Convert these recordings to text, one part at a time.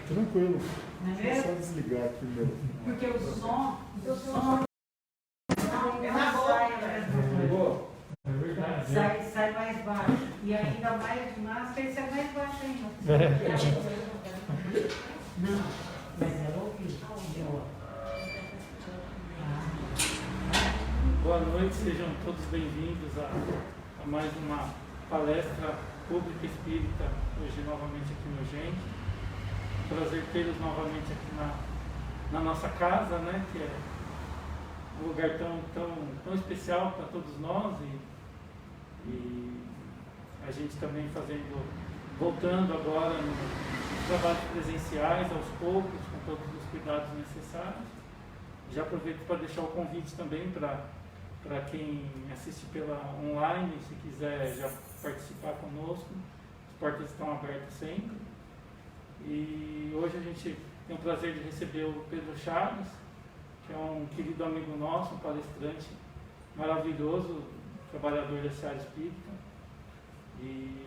Tranquilo. Não é? Só desligar aqui meu. Porque o som é na saia, sai mais baixo. E ainda mais de máscara, sai mais baixo ainda. Não, mas é horrível. Boa noite, sejam todos bem-vindos a mais uma palestra pública espírita, hoje novamente aqui no GEM. Prazer tê-los novamente aqui na nossa casa, né, que é um lugar tão especial para todos nós e a gente também voltando agora nos trabalhos presenciais aos poucos, com todos os cuidados necessários. Já aproveito para deixar o convite também para quem assiste pela online, se quiser já participar conosco, as portas estão abertas sempre. E hoje a gente tem o prazer de receber o Pedro Chagas, que é um querido amigo nosso, um palestrante maravilhoso, trabalhador da Seara Espírita. E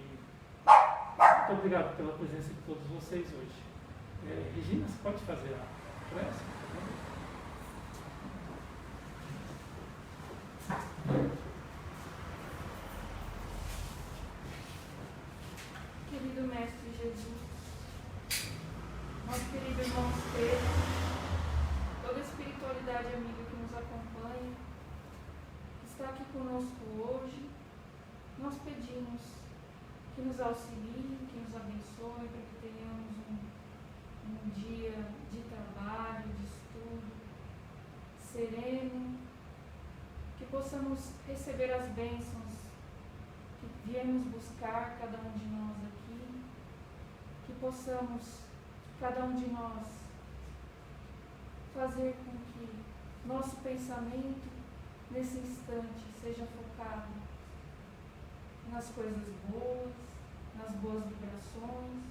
muito obrigado pela presença de todos vocês hoje. Regina, você pode fazer a prece? Querido Mestre Jesus, nosso querido irmão Pedro, toda a espiritualidade amiga que nos acompanha, que está aqui conosco hoje, nós pedimos que nos auxilie, que nos abençoe, para que tenhamos um dia de trabalho, de estudo, sereno, que possamos receber as bênçãos que viemos buscar, cada um de nós aqui, que possamos, cada um de nós, fazer com que nosso pensamento, nesse instante, seja focado nas coisas boas, nas boas vibrações,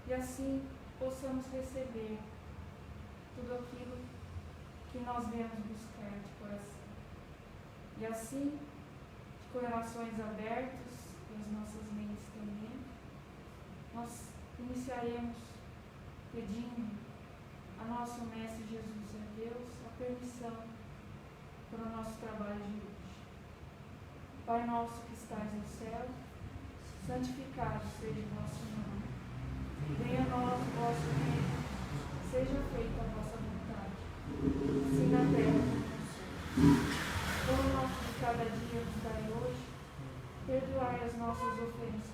e assim possamos receber tudo aquilo que nós viemos buscar de coração. E assim, de corações abertos e as nossas mentes também, nós iniciaremos pedindo a nosso Mestre Jesus e a Deus a permissão para o nosso trabalho de hoje. Pai nosso que estás no céu, santificado seja o vosso nome. Venha a nós o vosso reino, seja feita a vossa vontade, assim na terra como no céu. Pão nosso de cada dia nos dai hoje, perdoai as nossas ofensas,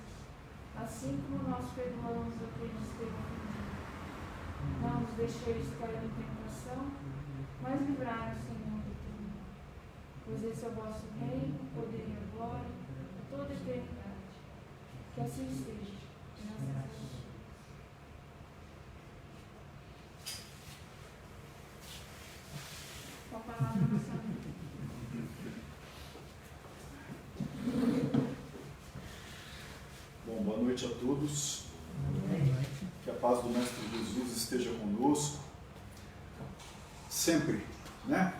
assim como nós perdoamos a quem nos tem ofendido. Não nos deixeis cair em tentação, mas livrai-nos, Senhor, do mal. Pois esse é o vosso reino, o poder e a glória, a toda a eternidade. Que assim seja. Graças a Deus. Com a palavra nossa amiga. Bom, boa noite a todos. Que a paz do Mestre Jesus esteja conosco. Sempre, né?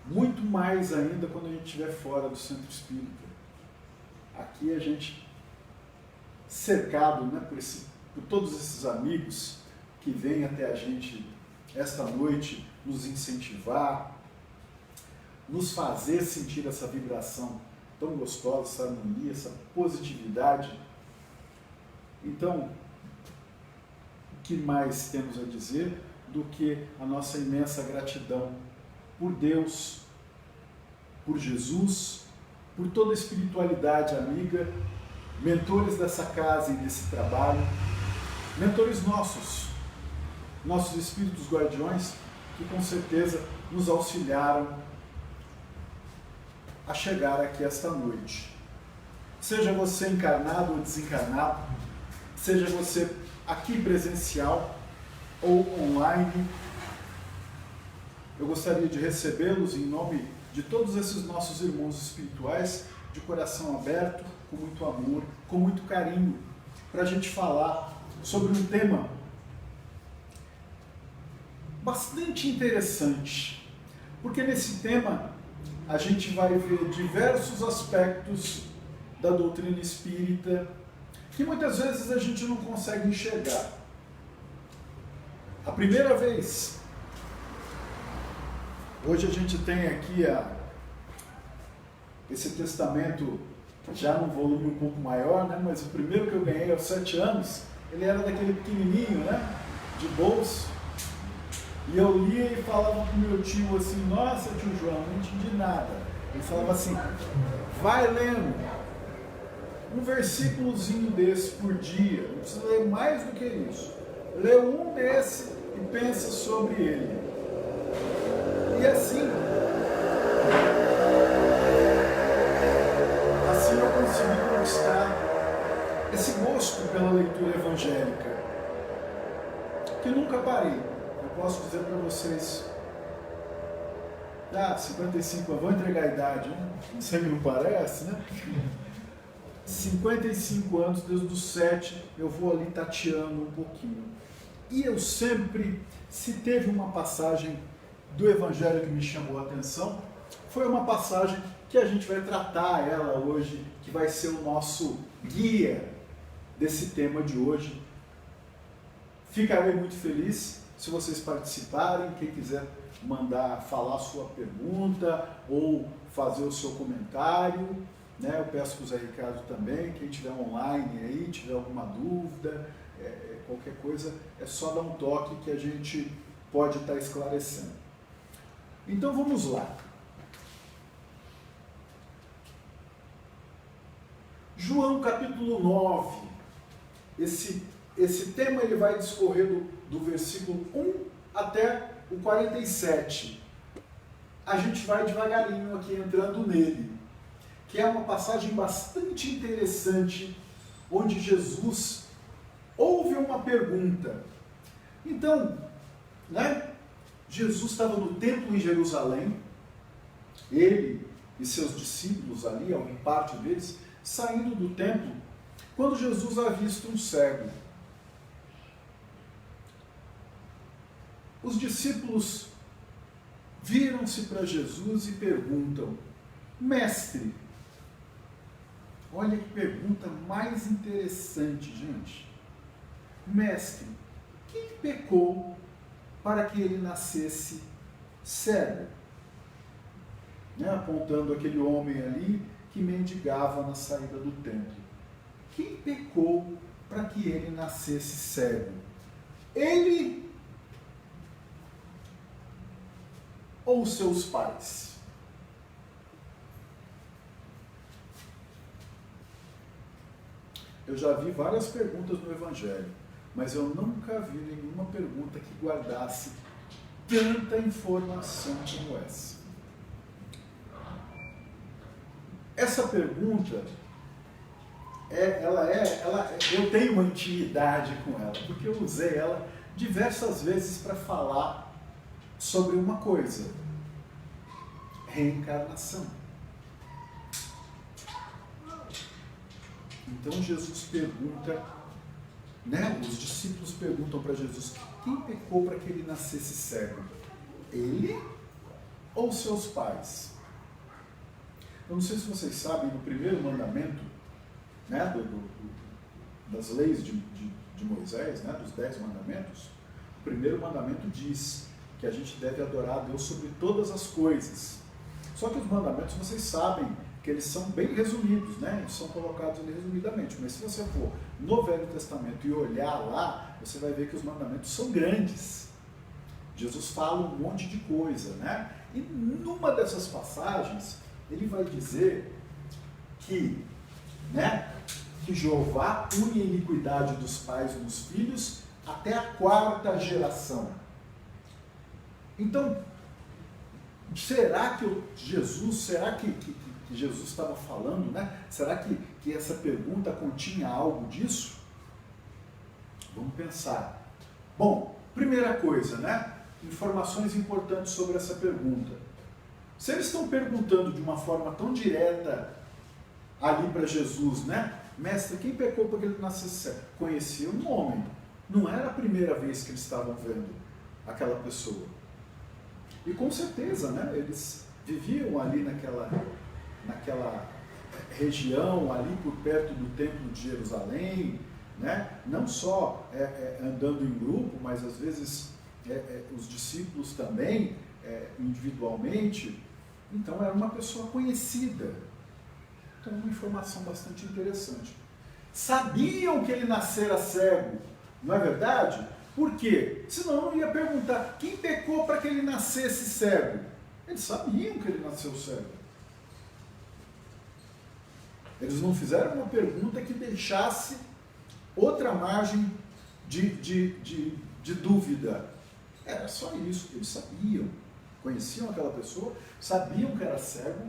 Muito mais ainda quando a gente estiver fora do centro espírita. Aqui a gente cercado, né, por todos esses amigos que vêm até a gente esta noite nos incentivar, nos fazer sentir essa vibração tão gostosa, essa harmonia, essa positividade. Então, o que mais temos a dizer do que a nossa imensa gratidão por Deus, por Jesus, por toda a espiritualidade amiga, mentores dessa casa e desse trabalho, mentores nossos espíritos guardiões, que com certeza nos auxiliaram a chegar aqui esta noite. Seja você encarnado ou desencarnado, seja você aqui presencial ou online, eu gostaria de recebê-los em nome de todos esses nossos irmãos espirituais, de coração aberto, com muito amor, com muito carinho, para a gente falar sobre um tema bastante interessante, porque nesse tema a gente vai ver diversos aspectos da doutrina espírita que muitas vezes a gente não consegue enxergar. a primeira vez. Hoje a gente tem aqui esse testamento já num volume um pouco maior, né? Mas o primeiro que eu ganhei aos 7 anos, ele era daquele pequenininho, né? De bolso. E eu lia e falava pro meu tio assim, nossa, tio João, não entendi nada. Ele falava assim, vai lendo um versículozinho desse por dia, não precisa ler mais do que isso. Lê um desse e pensa sobre ele. E assim eu consegui conquistar esse gosto pela leitura evangélica, que nunca parei. Eu posso dizer para vocês, 55 anos, vou entregar a idade, né? Sempre não parece, né? 55 anos, desde os 7, eu vou ali tateando um pouquinho. E eu sempre, se teve uma passagem do Evangelho que me chamou a atenção, foi uma passagem que a gente vai tratar ela hoje, que vai ser o nosso guia desse tema de hoje. Ficarei muito feliz se vocês participarem, quem quiser mandar falar a sua pergunta ou fazer o seu comentário, né? Eu peço para o Zé Ricardo também, quem estiver online aí, tiver alguma dúvida, qualquer coisa, é só dar um toque que a gente pode estar esclarecendo. Então vamos lá. João capítulo 9, esse tema ele vai discorrer do versículo 1 até o 47. A gente vai devagarinho aqui entrando nele, que é uma passagem bastante interessante, onde Jesus ouve uma pergunta. Então, né, Jesus estava no templo em Jerusalém, ele e seus discípulos ali, alguma parte deles, saindo do templo, quando Jesus avista um cego. Os discípulos viram-se para Jesus e perguntam, mestre, olha que pergunta mais interessante, gente. Mestre, quem pecou para que ele nascesse cego? Né? Apontando aquele homem ali que mendigava na saída do templo. Quem pecou para que ele nascesse cego? Ele ou seus pais? Eu já vi várias perguntas no Evangelho, mas eu nunca vi nenhuma pergunta que guardasse tanta informação como essa. Essa pergunta, eu tenho uma intimidade com ela, porque eu usei ela diversas vezes para falar sobre uma coisa: reencarnação. Então Jesus pergunta, né? Os discípulos perguntam para Jesus, quem pecou para que ele nascesse cego? Ele ou seus pais? Eu não sei se vocês sabem, no primeiro mandamento, né, das leis de Moisés, né, dos 10 mandamentos, o primeiro mandamento diz que a gente deve adorar a Deus sobre todas as coisas. Só que os mandamentos, vocês sabem que eles são bem resumidos, né? Eles são colocados ali resumidamente, mas se você for no Velho Testamento e olhar lá, você vai ver que os mandamentos são grandes. Jesus fala um monte de coisa, né? E numa dessas passagens, ele vai dizer que, né, que Jeová pune a iniquidade dos pais nos filhos até a 4ª geração. Então, será que Jesus estava falando, né? Será que essa pergunta continha algo disso? Vamos pensar. Bom, primeira coisa, né? Informações importantes sobre essa pergunta. Se eles estão perguntando de uma forma tão direta ali para Jesus, né? Mestre, quem pecou para que ele nascesse cego? Conhecia um homem. Não era a primeira vez que eles estavam vendo aquela pessoa. E com certeza, né? Eles viviam ali naquela região, ali por perto do Templo de Jerusalém, né? Não só andando em grupo, mas às vezes os discípulos também, individualmente. Então era uma pessoa conhecida. Então uma informação bastante interessante. Sabiam que ele nascera cego, não é verdade? Por quê? Senão não ia perguntar quem pecou para que ele nascesse cego. Eles sabiam que ele nasceu cego. Eles não fizeram uma pergunta que deixasse outra margem de dúvida. Era só isso, eles sabiam. Conheciam aquela pessoa, sabiam que era cego,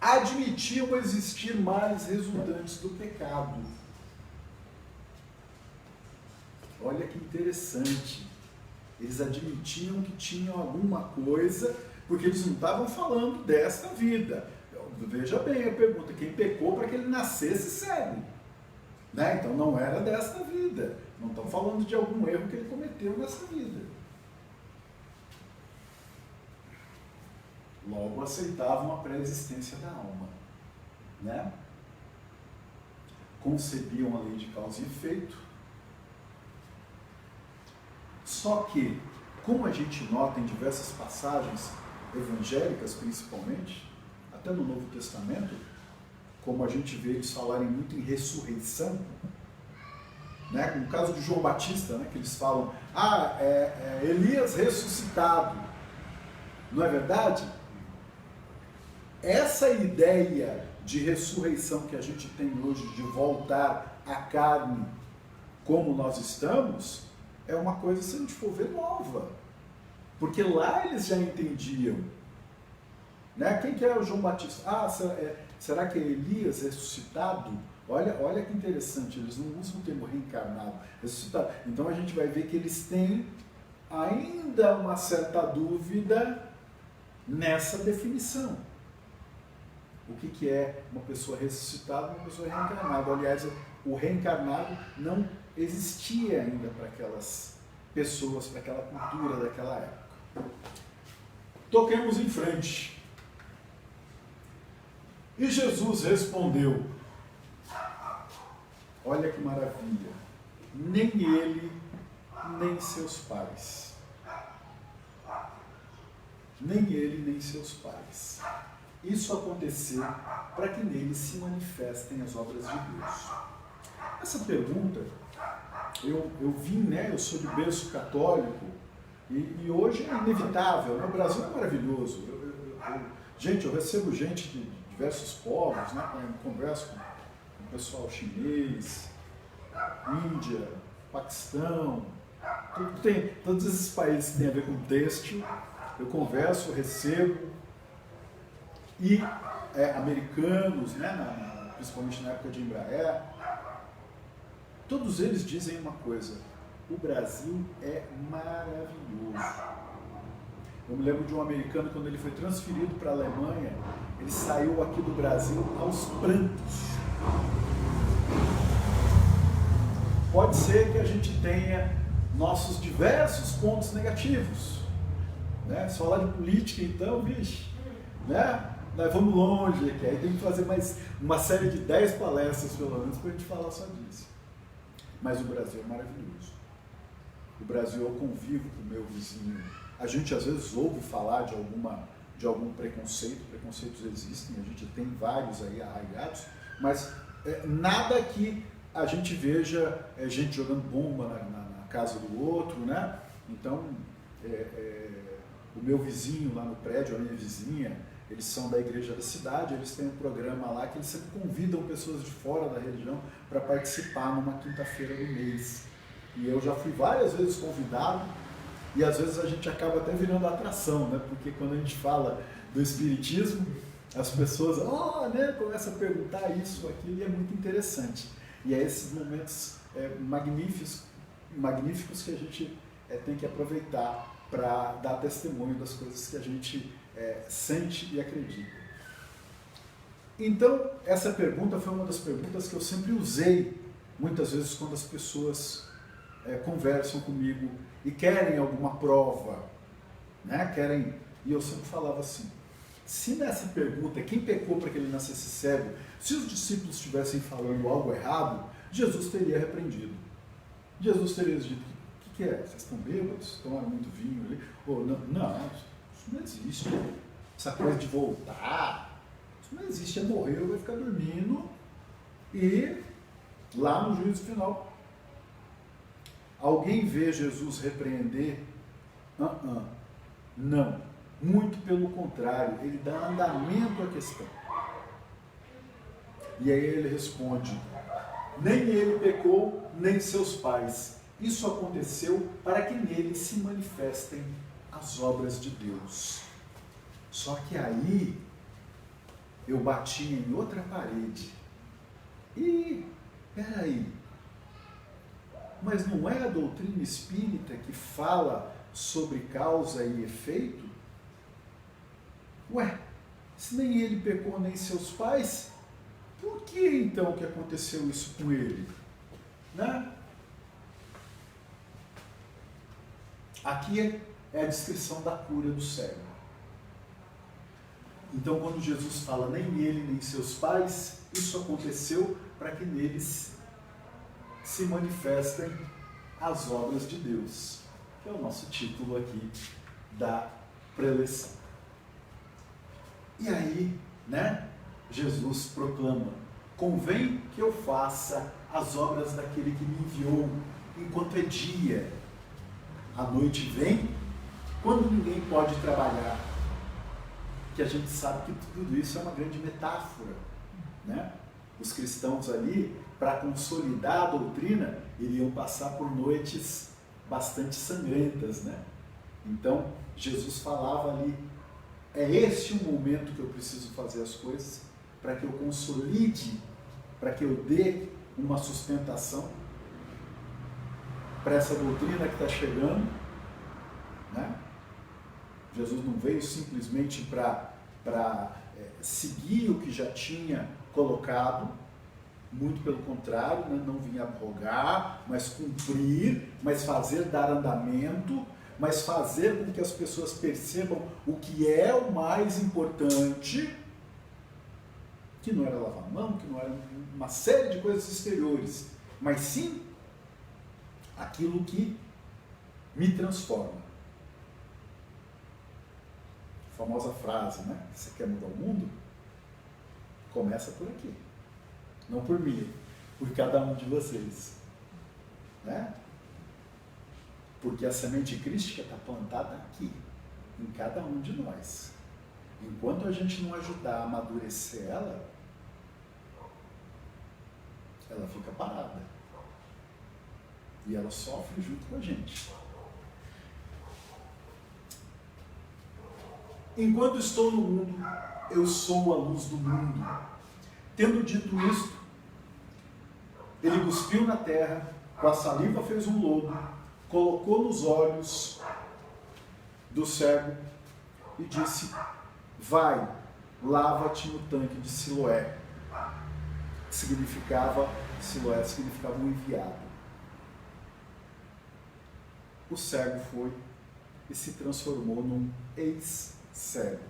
admitiam existir males resultantes do pecado. Olha que interessante. Eles admitiam que tinham alguma coisa, porque eles não estavam falando desta vida. Veja bem a pergunta, quem pecou para que ele nascesse cego? Né? Então não era desta vida. Não estão falando de algum erro que ele cometeu nessa vida. Logo aceitavam a pré-existência da alma. Né? Concebiam a lei de causa e efeito. Só que, como a gente nota em diversas passagens evangélicas, principalmente, até no Novo Testamento, como a gente vê eles falarem muito em ressurreição, né? No caso de João Batista, né? Que eles falam, Elias ressuscitado. Não é verdade? Essa ideia de ressurreição que a gente tem hoje, de voltar à carne como nós estamos, é uma coisa, se a gente for ver, nova. Porque lá eles já entendiam. Né? Quem que é o João Batista? Será que é Elias ressuscitado? Olha que interessante, eles não usam o termo reencarnado, ressuscitado. Então a gente vai ver que eles têm ainda uma certa dúvida nessa definição. O que é uma pessoa ressuscitada e uma pessoa reencarnada? Aliás, o reencarnado não existia ainda para aquelas pessoas, para aquela cultura daquela época. Toquemos em frente. E Jesus respondeu, olha que maravilha, nem ele, nem seus pais. Nem ele, nem seus pais. Isso aconteceu para que nele se manifestem as obras de Deus. Essa pergunta, eu vim, né, eu sou de berço católico, e hoje é inevitável, né? O Brasil é maravilhoso. Gente, eu recebo gente de diversos povos, né? Eu converso com o pessoal chinês, Índia, Paquistão, todos esses países que têm a ver com têxtil, eu converso, eu recebo, e americanos, né? Principalmente na época de Embraer, todos eles dizem uma coisa, o Brasil é maravilhoso. Eu me lembro de um americano, quando ele foi transferido para a Alemanha, ele saiu aqui do Brasil aos prantos. Pode ser que a gente tenha nossos diversos pontos negativos. Né? Se falar de política, então, vixe, né? Nós vamos longe aqui, aí tem que fazer mais uma série de 10 palestras, pelo menos, para a gente falar só disso. Mas o Brasil é maravilhoso. O Brasil, eu convivo com o meu vizinho. A gente às vezes ouve falar de algum preconceito, preconceitos existem, a gente tem vários aí arraigados, mas nada que a gente veja gente jogando bomba na casa do outro, né? Então, o meu vizinho lá no prédio, a minha vizinha, eles são da igreja da cidade, eles têm um programa lá que eles sempre convidam pessoas de fora da religião para participar numa quinta-feira do mês. E eu já fui várias vezes convidado, e às vezes a gente acaba até virando atração, né? Porque quando a gente fala do espiritismo, as pessoas né, começam a perguntar isso, aquilo, e é muito interessante. E é esses momentos magníficos que a gente tem que aproveitar para dar testemunho das coisas que a gente sente e acredita. Então, essa pergunta foi uma das perguntas que eu sempre usei, muitas vezes, quando as pessoas conversam comigo e querem alguma prova, né? E eu sempre falava assim, se nessa pergunta, quem pecou para que ele nascesse cego, se os discípulos estivessem falando algo errado, Jesus teria repreendido. Jesus teria dito, o que é? Vocês estão bêbados? Tomaram muito vinho ali? Ou não, isso não existe. Essa coisa de voltar, isso não existe. É morrer, vai ficar dormindo e lá no juízo final. Alguém vê Jesus repreender? Não. Muito pelo contrário, ele dá andamento à questão. E aí ele responde, nem ele pecou, nem seus pais. Isso aconteceu para que nele se manifestem as obras de Deus. Só que aí eu bati em outra parede. E, peraí, mas não é a doutrina espírita que fala sobre causa e efeito? Ué, se nem ele pecou nem seus pais, por que então que aconteceu isso com ele? Né? Aqui é a descrição da cura do cego. Então, quando Jesus fala nem ele nem seus pais, isso aconteceu para que neles se manifestem as obras de Deus, que é o nosso título aqui da preleção. E aí, né, Jesus proclama, convém que eu faça as obras daquele que me enviou, enquanto é dia. A noite vem, quando ninguém pode trabalhar. Que a gente sabe que tudo isso é uma grande metáfora, né? Os cristãos ali, para consolidar a doutrina, iriam passar por noites bastante sangrentas, né? Então, Jesus falava ali, é este o momento que eu preciso fazer as coisas, para que eu consolide, para que eu dê uma sustentação para essa doutrina que está chegando, né? Jesus não veio simplesmente para seguir o que já tinha colocado, muito pelo contrário, né? Não vinha abrogar, mas cumprir, mas fazer dar andamento, mas fazer com que as pessoas percebam o que é o mais importante, que não era lavar a mão, que não era uma série de coisas exteriores, mas sim aquilo que me transforma. A famosa frase, né? Você quer mudar o mundo? Começa por aqui. Não por mim, por cada um de vocês. Né? Porque a semente crística está plantada aqui, em cada um de nós. Enquanto a gente não ajudar a amadurecer ela, ela fica parada. E ela sofre junto com a gente. Enquanto estou no mundo, eu sou a luz do mundo. Tendo dito isto, ele cuspiu na terra, com a saliva fez um lodo, colocou nos olhos do cego e disse, vai, lava-te no tanque de Siloé. Siloé significava um enviado. O cego foi e se transformou num ex-cego.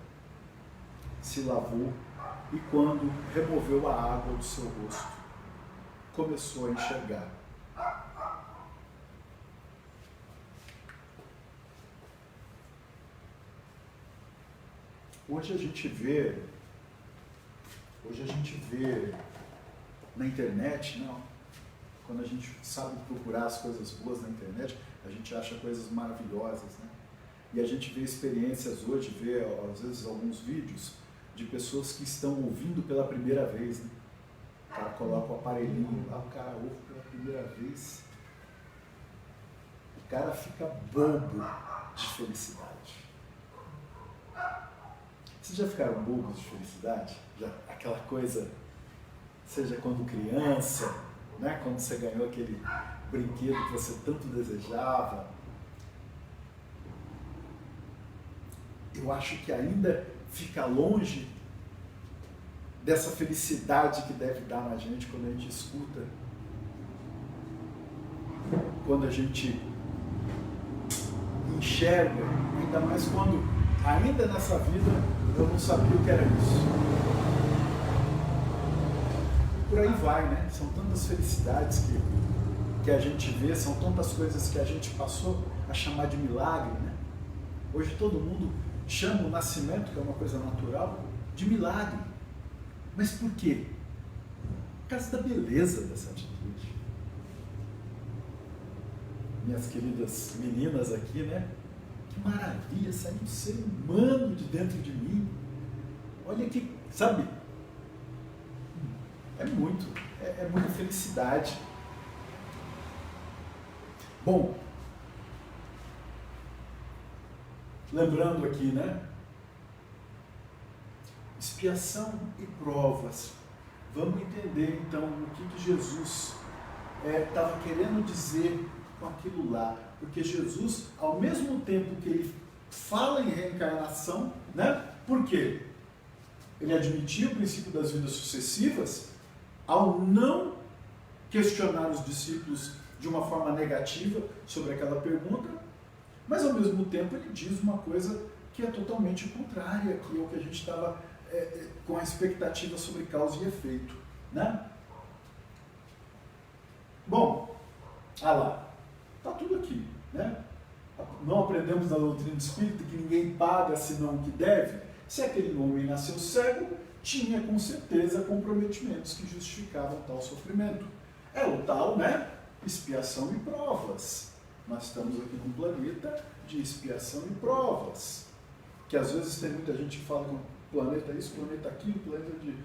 Se lavou e quando removeu a água do seu rosto, começou a enxergar. Hoje a gente vê na internet, não, quando a gente sabe procurar as coisas boas na internet, a gente acha coisas maravilhosas, né? E a gente vê experiências hoje, vê às vezes alguns vídeos de pessoas que estão ouvindo pela primeira vez, né? O cara coloca o aparelhinho lá, o cara ouve pela primeira vez, o cara fica bobo de felicidade. Vocês já ficaram bobos de felicidade? Já, aquela coisa, seja quando criança, né? Quando você ganhou aquele brinquedo que você tanto desejava. Eu acho que ainda fica longe dessa felicidade que deve dar na gente quando a gente escuta, quando a gente enxerga, ainda mais quando ainda nessa vida eu não sabia o que era isso. E por aí vai, né? São tantas felicidades que a gente vê, são tantas coisas que a gente passou a chamar de milagre, né? Hoje todo mundo chama o nascimento, que é uma coisa natural, de milagre. Mas por quê? Por causa da beleza dessa atitude. Minhas queridas meninas aqui, né? Que maravilha, sair um ser humano de dentro de mim. Olha que, sabe? É muita felicidade. Bom, lembrando aqui, né? Expiação e provas. Vamos entender então o que Jesus estava querendo dizer com aquilo lá. Porque Jesus, ao mesmo tempo que ele fala em reencarnação, né? Por quê? Ele admitia o princípio das vidas sucessivas ao não questionar os discípulos de uma forma negativa sobre aquela pergunta, mas ao mesmo tempo ele diz uma coisa que é totalmente contrária aqui ao que a gente estava com a expectativa sobre causa e efeito, né? Bom, lá, está tudo aqui, né? Não aprendemos na doutrina espírita que ninguém paga senão o que deve. Se aquele homem nasceu cego, tinha com certeza comprometimentos que justificavam tal sofrimento. É o tal, né? Expiação e provas. Nós estamos aqui num planeta de expiação e provas. Que às vezes tem muita gente que fala que planeta isso, planeta aquilo, planeta de...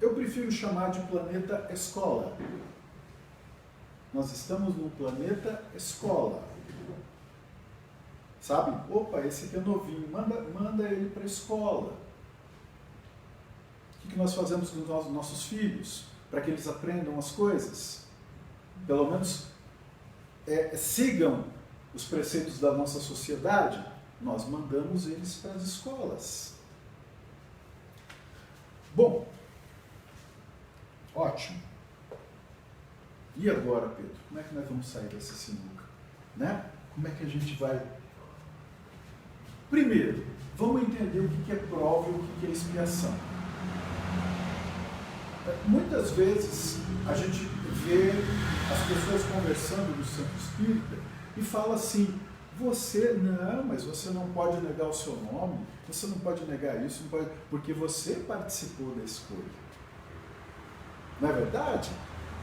Eu prefiro chamar de planeta escola. Nós estamos num planeta escola. Sabe? Opa, esse aqui é novinho, manda ele para a escola. O que nós fazemos com os nossos filhos? Para que eles aprendam as coisas? Pelo menos sigam os preceitos da nossa sociedade. Nós mandamos eles para as escolas. Bom, ótimo. E agora, Pedro? Como é que nós vamos sair dessa sinuca? Né? Como é que a gente vai... Primeiro, vamos entender o que é prova e o que é expiação. Muitas vezes a gente vê as pessoas conversando no centro espírita e fala assim, mas você não pode negar o seu nome, você não pode negar isso, não pode, porque você participou da escolha. Não é verdade?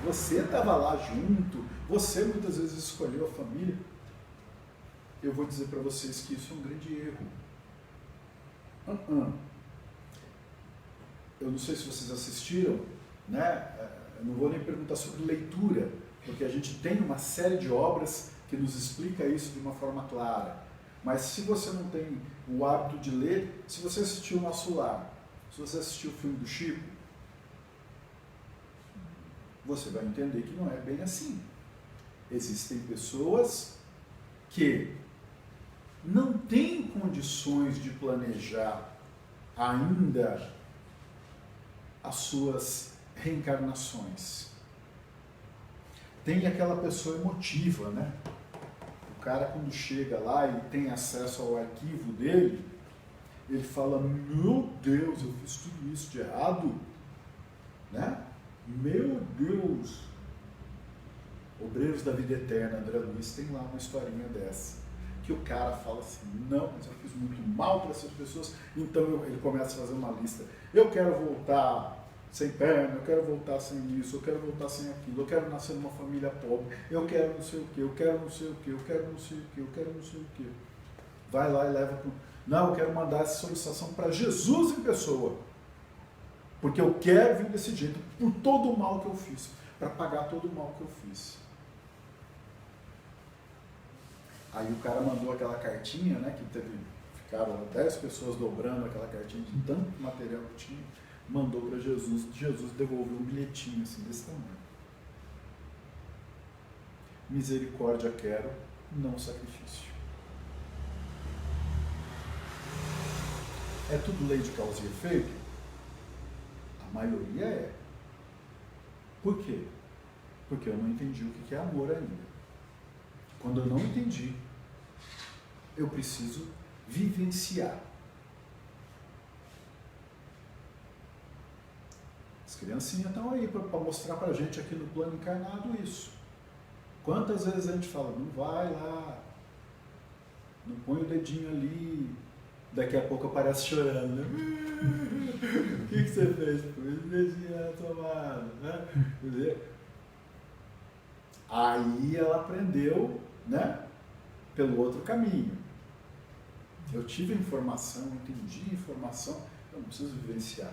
Você estava lá junto, você muitas vezes escolheu a família. Eu vou dizer para vocês que isso é um grande erro. Eu não sei se vocês assistiram, né? Eu não vou nem perguntar sobre leitura, porque a gente tem uma série de obras que nos explica isso de uma forma clara. Mas se você não tem o hábito de ler, se você assistiu o Nosso Lar, se você assistiu o filme do Chico, você vai entender que não é bem assim. Existem pessoas que não têm condições de planejar ainda as suas reencarnações. Tem aquela pessoa emotiva, né? O cara, quando chega lá e tem acesso ao arquivo dele, ele fala, meu Deus, eu fiz tudo isso de errado, né? Meu Deus! Obreiros da Vida Eterna, André Luiz, tem lá uma historinha dessa, que o cara fala assim, não, mas eu fiz muito mal para essas pessoas, então ele começa a fazer uma lista, eu quero voltar sem perna, eu quero voltar sem isso, eu quero voltar sem aquilo, eu quero nascer numa família pobre, eu quero não sei o que, eu quero não sei o que, eu quero não sei o que, eu quero não sei o que. Vai lá e leva para... Não, eu quero mandar essa solicitação para Jesus em pessoa, porque eu quero vir desse jeito, por todo o mal que eu fiz, para pagar todo o mal que eu fiz. Aí o cara mandou aquela cartinha, né, que ficaram 10 pessoas dobrando aquela cartinha de tanto material que tinha, mandou para Jesus, Jesus devolveu um bilhetinho assim desse tamanho. Misericórdia quero, não sacrifício. É tudo lei de causa e efeito? A maioria é. Por quê? Porque eu não entendi o que é amor ainda. Quando eu não entendi, eu preciso vivenciar. As criancinhas estão aí para mostrar para a gente aqui no plano encarnado isso. Quantas vezes a gente fala, não vai lá, não põe o dedinho ali, daqui a pouco aparece chorando, né? O que você fez? Pôs o dedinho na tomada, né? Quer dizer, aí ela aprendeu, né, pelo outro caminho. Eu tive informação, entendi a informação, eu não preciso vivenciar.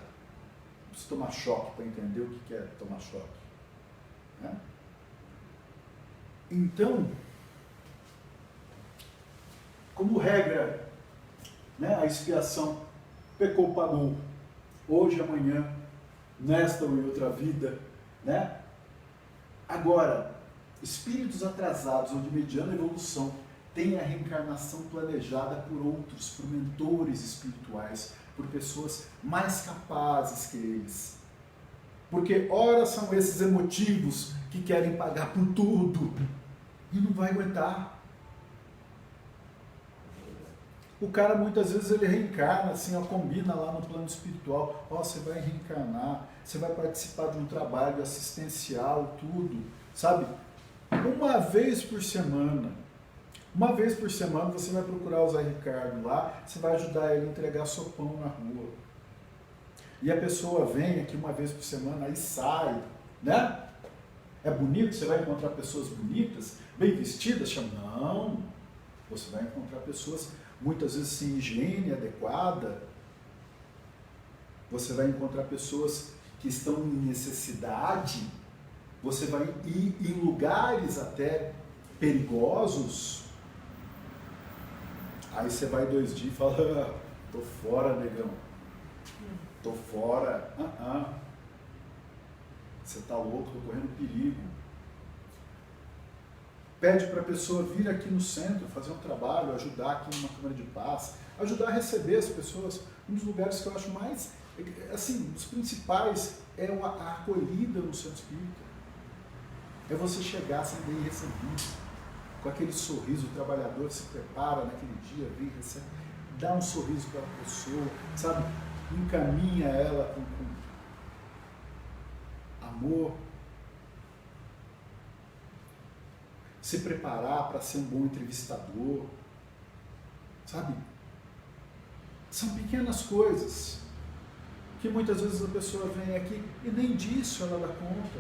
Não preciso tomar choque para entender o que é tomar choque. Né? Então, como regra, né, a expiação pecou, pagou, hoje, amanhã, nesta ou em outra vida, né? Agora, espíritos atrasados ou de mediana evolução têm a reencarnação planejada por outros, por mentores espirituais, por pessoas mais capazes que eles. Porque ora são esses emotivos que querem pagar por tudo e não vai aguentar. O cara muitas vezes ele reencarna, assim, ó, combina lá no plano espiritual, ó, você vai reencarnar, você vai participar de um trabalho assistencial, tudo, sabe? Uma vez por semana você vai procurar o Zé Ricardo lá, você vai ajudar ele a entregar sopão na rua. E a pessoa vem aqui uma vez por semana, aí sai, né? É bonito, você vai encontrar pessoas bonitas, bem vestidas, chama, não, você vai encontrar pessoas muitas vezes sem higiene adequada, você vai encontrar pessoas que estão em necessidade, você vai ir em lugares até perigosos, aí você vai 2 dias e fala, tô fora, negão, tô fora, você tá louco, tô correndo perigo. Pede para a pessoa vir aqui no centro, fazer um trabalho, ajudar aqui numa câmara de paz, ajudar a receber as pessoas. Um dos lugares que eu acho mais, assim, os principais é a acolhida no centro espírita. É você chegar sem bem recebido, com aquele sorriso, o trabalhador se prepara naquele dia, vem, recebe, dá um sorriso para a pessoa, sabe? Encaminha ela com amor. Se preparar para ser um bom entrevistador, sabe? São pequenas coisas que muitas vezes a pessoa vem aqui e nem disso ela dá conta.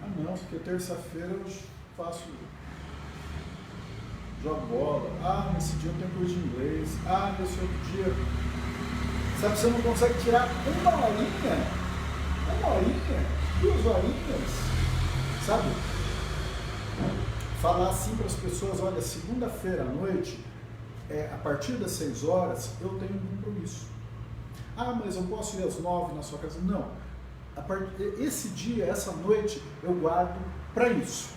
Ah não, porque terça-feira eu faço, jogo bola, nesse dia eu tenho coisa de inglês, nesse outro dia, sabe, você não consegue tirar uma horinha, 2 horinhas, sabe? Falar assim para as pessoas, olha, segunda-feira à noite, a partir das 6 horas, eu tenho um compromisso. Mas eu posso ir às 9 na sua casa? Não. Esse dia, essa noite, eu guardo para isso.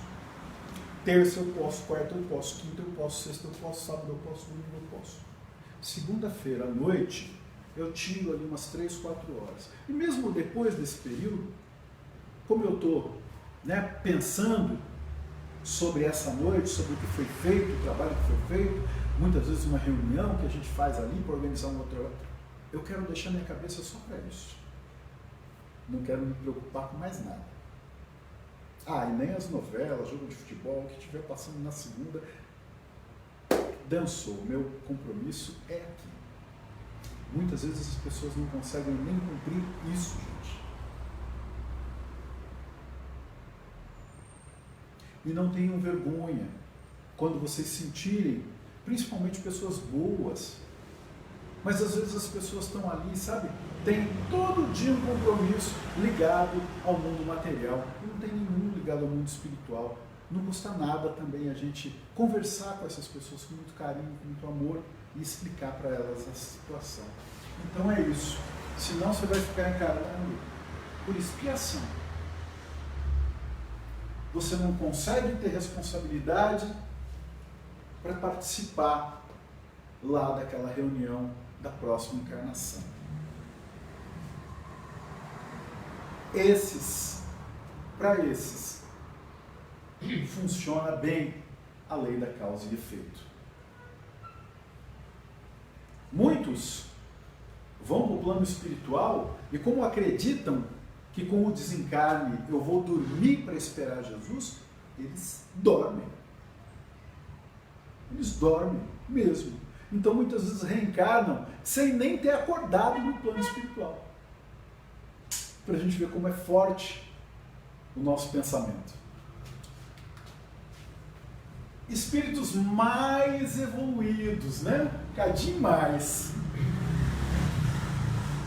Terça eu posso, quarta eu posso, quinta eu posso, sexta eu posso, sábado eu posso, domingo eu posso. Segunda-feira à noite, eu tiro ali umas 3, 4 horas. E mesmo depois desse período, como eu estou, né, pensando sobre essa noite, sobre o que foi feito, o trabalho que foi feito, muitas vezes uma reunião que a gente faz ali para organizar um outro, eu quero deixar minha cabeça só para isso. Não quero me preocupar com mais nada. E nem as novelas, jogo de futebol, o que estiver passando na segunda, dançou. Meu compromisso é aqui. Muitas vezes as pessoas não conseguem nem cumprir isso, gente. E não tenham vergonha quando vocês sentirem, principalmente pessoas boas, mas às vezes as pessoas estão ali, sabe, tem todo dia um compromisso ligado ao mundo material, e não tem nenhum ligado ao mundo espiritual. Não custa nada também a gente conversar com essas pessoas com muito carinho, com muito amor e explicar para elas a situação. Então é isso, senão você vai ficar encarando por expiação. Você não consegue ter responsabilidade para participar lá daquela reunião da próxima encarnação. Para esses, funciona bem a lei da causa e efeito. Muitos vão para o plano espiritual e como acreditam que com o desencarne eu vou dormir para esperar Jesus, eles dormem. Eles dormem mesmo. Então muitas vezes reencarnam sem nem ter acordado no plano espiritual. Para a gente ver como é forte o nosso pensamento. Espíritos mais evoluídos, né? Um cadinho mais.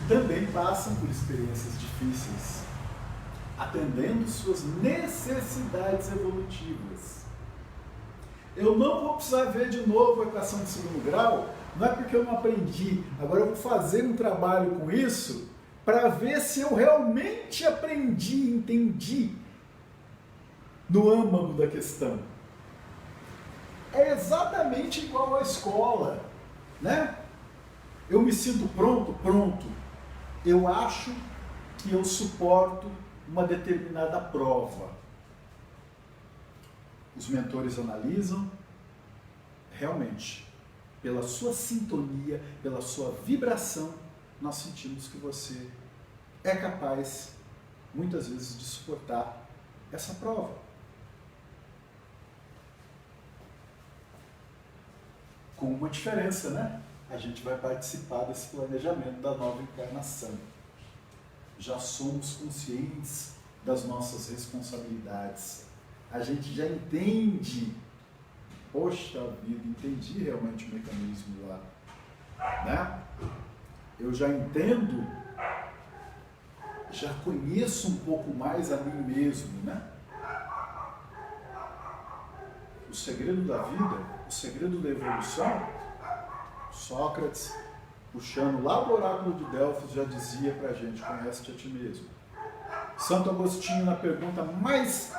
Também passam por experiências difíceis, atendendo suas necessidades evolutivas. Eu não vou precisar ver de novo a equação de segundo grau, não é porque eu não aprendi. Agora eu vou fazer um trabalho com isso para ver se eu realmente aprendi, entendi no âmago da questão. É exatamente igual à escola, né? Eu me sinto pronto? Pronto. Eu acho que eu suporto uma determinada prova. Os mentores analisam, realmente, pela sua sintonia, pela sua vibração, nós sentimos que você é capaz, muitas vezes, de suportar essa prova. Com uma diferença, né? A gente vai participar desse planejamento da nova encarnação. Já somos conscientes das nossas responsabilidades. A gente já entende, poxa vida, entendi realmente o mecanismo lá, né? Eu já entendo, já conheço um pouco mais a mim mesmo, né? O segredo da vida, o segredo da evolução, Sócrates, puxando lá do oráculo de Delfos, já dizia pra gente, conhece-te a ti mesmo. Santo Agostinho, na pergunta mais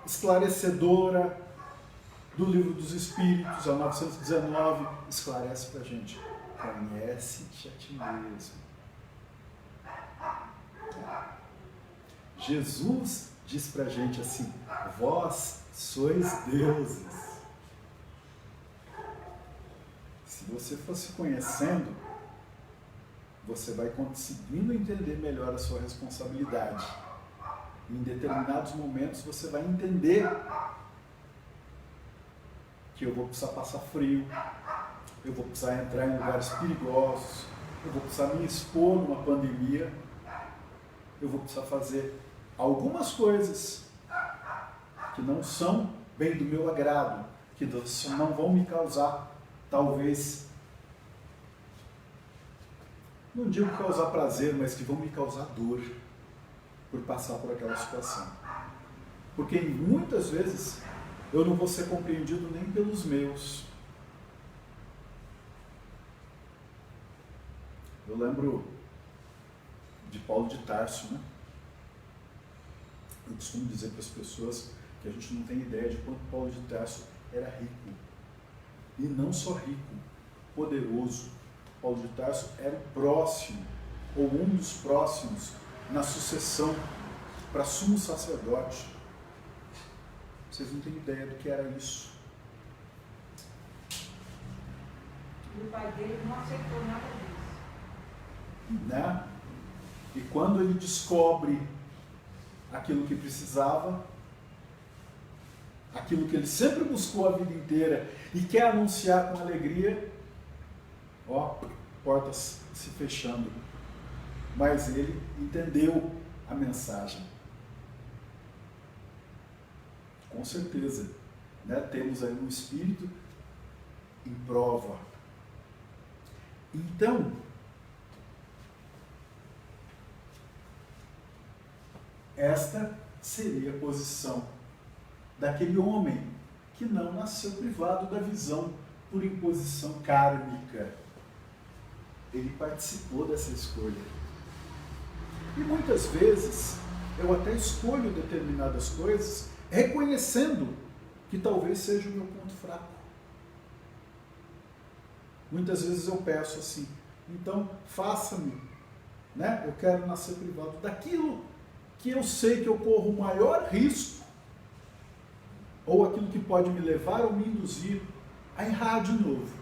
esclarecedora do Livro dos Espíritos, a 919, esclarece pra gente, conhece-te a ti mesmo. Jesus diz pra gente assim, vós sois deuses. Se você for se conhecendo, você vai conseguindo entender melhor a sua responsabilidade. Em determinados momentos você vai entender que eu vou precisar passar frio, eu vou precisar entrar em lugares perigosos, eu vou precisar me expor numa pandemia, eu vou precisar fazer algumas coisas que não são bem do meu agrado, que não vão me causar, talvez, não digo causar prazer, mas que vão me causar dor por passar por aquela situação. Porque muitas vezes eu não vou ser compreendido nem pelos meus. Eu lembro de Paulo de Tarso, né? Eu costumo dizer para as pessoas que a gente não tem ideia de quanto Paulo de Tarso era rico. E não só rico, poderoso. Paulo de Tarso era o próximo, ou um dos próximos, na sucessão para sumo sacerdote. Vocês não têm ideia do que era isso. E o pai dele não aceitou nada disso. Né? E quando ele descobre aquilo que precisava, aquilo que ele sempre buscou a vida inteira e quer anunciar com alegria, ó, portas se fechando. Mas ele entendeu a mensagem. Com certeza, né? Temos aí um espírito em prova. Então, esta seria a posição daquele homem que não nasceu privado da visão por imposição kármica. Ele participou dessa escolha. E muitas vezes eu até escolho determinadas coisas reconhecendo que talvez seja o meu ponto fraco. Muitas vezes eu peço assim, então faça-me, né? Eu quero nascer privado daquilo que eu sei que eu corro o maior risco, ou aquilo que pode me levar ou me induzir a errar de novo.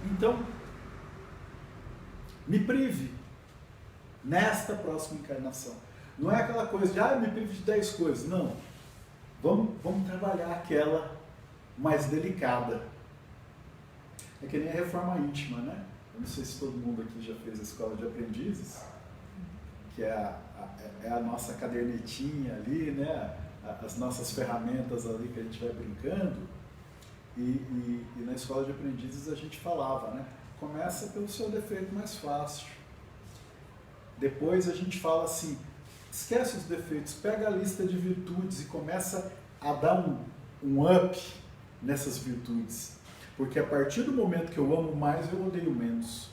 Então, me prive nesta próxima encarnação. Não é aquela coisa de, me prive de 10 coisas. Não. Vamos trabalhar aquela mais delicada. É que nem a reforma íntima, né? Eu não sei se todo mundo aqui já fez a escola de aprendizes, que é a nossa cadernetinha ali, né? As nossas ferramentas ali que a gente vai brincando. E na escola de aprendizes a gente falava, né? Começa pelo seu defeito mais fácil. Depois a gente fala assim, esquece os defeitos, pega a lista de virtudes e começa a dar um up nessas virtudes. Porque a partir do momento que eu amo mais, eu odeio menos.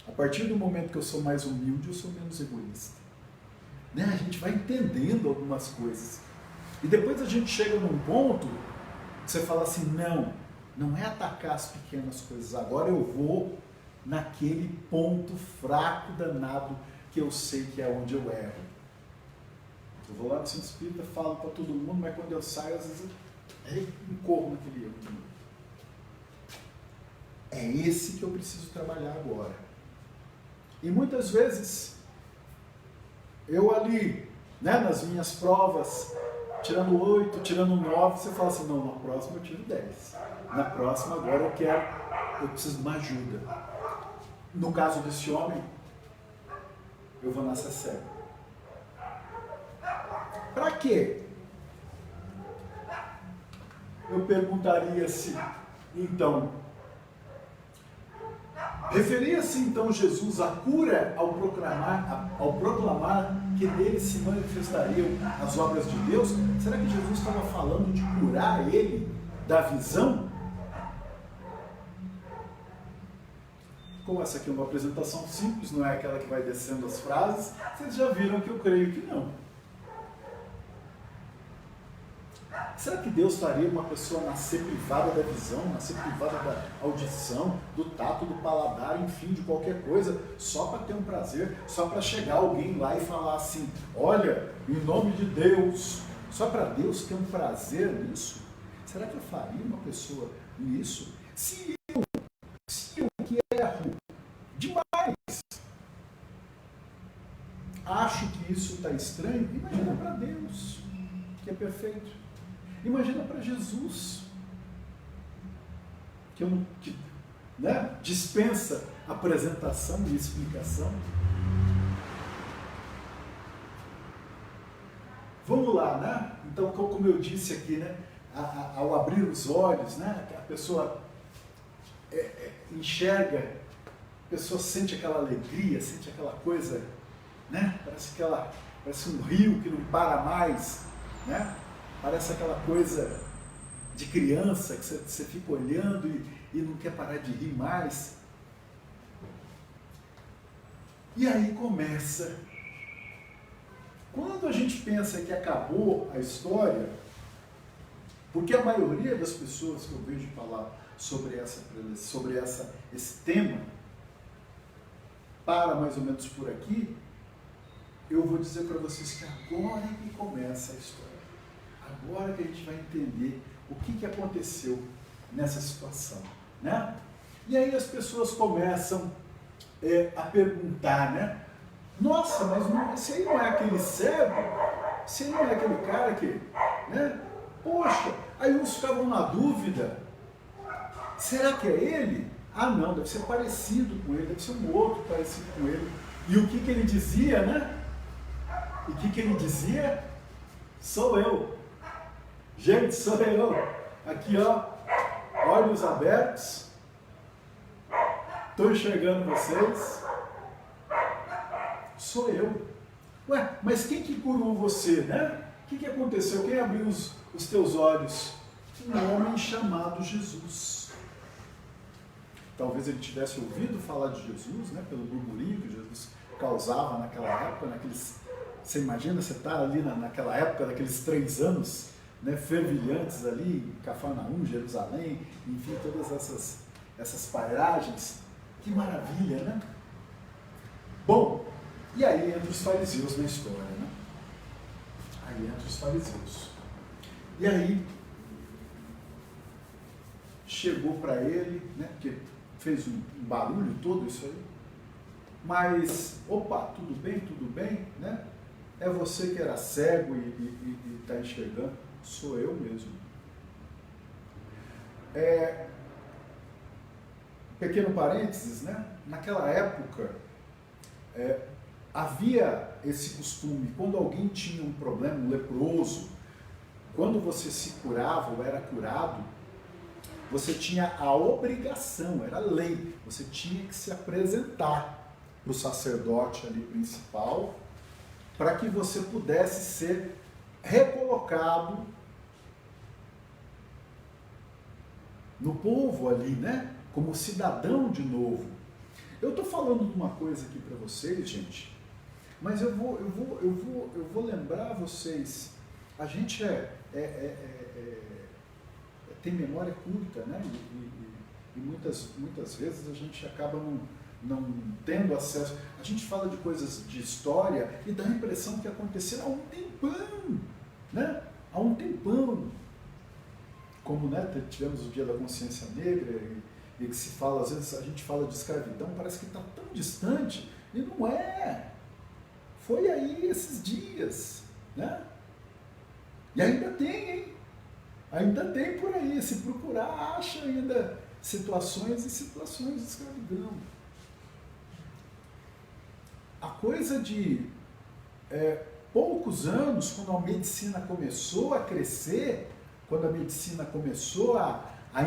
A partir do momento que eu sou mais humilde, eu sou menos egoísta. Né? A gente vai entendendo algumas coisas. E depois a gente chega num ponto que você fala assim, não é atacar as pequenas coisas, agora eu vou naquele ponto fraco, danado, que eu sei que é onde eu erro. Eu vou lá no Centro Espírita, falo para todo mundo, mas quando eu saio, às vezes eu incorro naquele erro de novo. É esse que eu preciso trabalhar agora. E muitas vezes, eu ali, né, nas minhas provas, tirando 8, tirando 9, você fala assim, não, na próxima eu tiro 10. Na próxima agora eu preciso de uma ajuda. No caso desse homem, eu vou nascer cego. Para quê? Eu perguntaria assim, então, referia-se então Jesus à cura ao proclamar que nele se manifestariam as obras de Deus? Será que Jesus estava falando de curar ele da visão? Como essa aqui é uma apresentação simples, não é aquela que vai descendo as frases, vocês já viram que eu creio que não. Será que Deus faria uma pessoa nascer privada da visão, nascer privada da audição, do tato, do paladar, enfim, de qualquer coisa, só para ter um prazer, só para chegar alguém lá e falar assim, olha, em nome de Deus, só para Deus ter um prazer nisso? Será que eu faria uma pessoa nisso? Se eu que erro demais, acho que isso está estranho, imagina para Deus, que é perfeito. Imagina para Jesus, que dispensa apresentação e explicação. Vamos lá, né? Então, como eu disse aqui, né? Ao abrir os olhos, né? A pessoa enxerga, a pessoa sente aquela alegria, sente aquela coisa, né? Parece um rio que não para mais, né? Parece aquela coisa de criança que você fica olhando e não quer parar de rir mais. E aí começa. Quando a gente pensa que acabou a história, porque a maioria das pessoas que eu vejo falar sobre esse tema, para mais ou menos por aqui, eu vou dizer para vocês que agora é que começa a história. Agora que a gente vai entender o que aconteceu nessa situação, né? E aí as pessoas começam a perguntar, né? Nossa, mas esse aí não é aquele cego? Esse aí não é aquele cara que, né? Poxa, aí uns ficavam na dúvida, será que é ele? Ah não, deve ser parecido com ele, deve ser um outro parecido com ele. E o que ele dizia, né? E o que ele dizia? Sou eu. Gente, sou eu. Aqui, ó, olhos abertos. Estou enxergando vocês. Sou eu. Ué, mas quem que curou você, né? O que aconteceu? Quem abriu os teus olhos? Um homem chamado Jesus. Talvez ele tivesse ouvido falar de Jesus, né? Pelo burburinho que Jesus causava naquela época, você imagina, você está ali naquela época, daqueles 3 anos, né, fervilhantes ali, em Cafarnaum, Jerusalém, enfim, todas essas pairagens. Que maravilha, né? Bom, e aí entra os fariseus na história, né? Aí entra os fariseus. E aí, chegou para ele, né, porque fez um barulho todo isso aí, mas, opa, tudo bem, né? É você que era cego e está enxergando? Sou eu mesmo. Pequeno parênteses, né? Naquela época, havia esse costume, quando alguém tinha um problema, um leproso, quando você se curava ou era curado, você tinha a obrigação, era lei, você tinha que se apresentar para o sacerdote ali principal, para que você pudesse ser recolocado no povo ali, né? Como cidadão de novo. Eu estou falando de uma coisa aqui para vocês, gente, mas eu vou lembrar vocês, a gente tem memória curta, né? E muitas vezes a gente acaba não tendo acesso. A gente fala de coisas de história e dá a impressão que aconteceram há um tempão, né? Há um tempão. Como, né, tivemos o Dia da Consciência Negra e que se fala, às vezes a gente fala de escravidão, parece que está tão distante, e não é. Foi aí esses dias, né? E ainda tem, hein? Ainda tem por aí, se procurar, acha ainda situações e situações de escravidão. A coisa de poucos anos, quando a medicina começou a crescer, quando a medicina começou a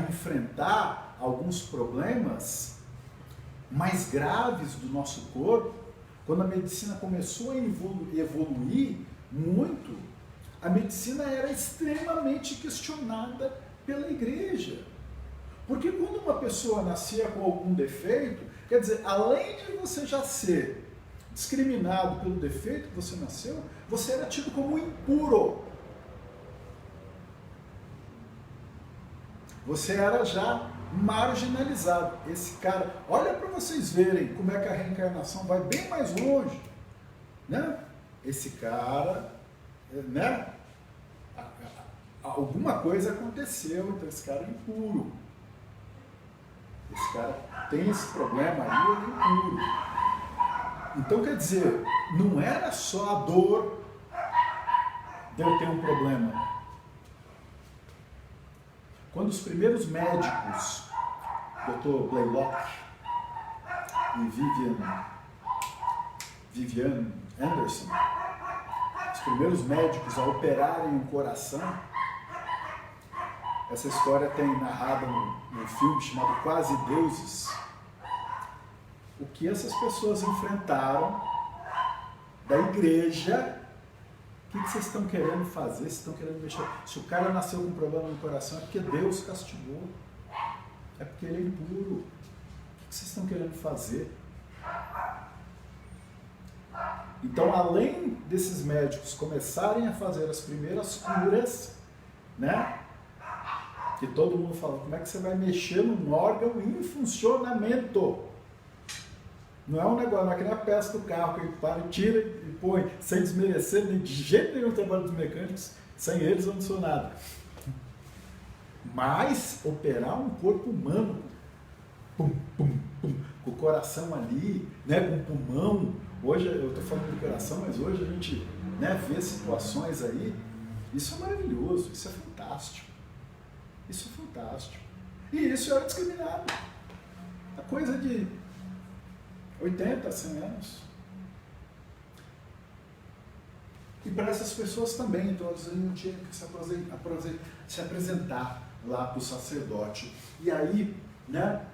enfrentar alguns problemas mais graves do nosso corpo, quando a medicina começou a evoluir muito, a medicina era extremamente questionada pela igreja. Porque quando uma pessoa nascia com algum defeito, quer dizer, além de você já ser discriminado pelo defeito que você nasceu, você era tido como impuro. Você era já marginalizado. Esse cara, olha para vocês verem como é que a reencarnação vai bem mais longe, né? Esse cara, né? Alguma coisa aconteceu, então esse cara é impuro. Esse cara tem esse problema aí, ele é impuro. Então, quer dizer, não era só a dor de eu ter um problema. Quando os primeiros médicos, Dr. Blaylock e Vivian Anderson, os primeiros médicos a operarem um coração, essa história tem narrada num filme chamado Quase Deuses, o que essas pessoas enfrentaram da igreja. O que vocês estão querendo fazer? Vocês estão querendo mexer? Se o cara nasceu com um problema no coração, é porque Deus castigou. É porque ele é impuro. O que vocês estão querendo fazer? Então, além desses médicos começarem a fazer as primeiras curas, né? Que todo mundo fala, como é que você vai mexer num órgão em funcionamento? Não é um negócio, não é que nem a peça do carro que ele para, tira e põe, sem desmerecer nem de jeito nenhum o trabalho dos mecânicos, sem eles eu não sou nada. Mas operar um corpo humano, pum, pum, pum, com o coração ali, né, com o pulmão, hoje eu estou falando do coração, mas hoje a gente, né, vê situações aí, isso é maravilhoso, isso é fantástico. Isso é fantástico. E isso é discriminado. A coisa de 80, 100 anos. E para essas pessoas também, então eles não tinham que se apresentar lá para o sacerdote. E aí, né,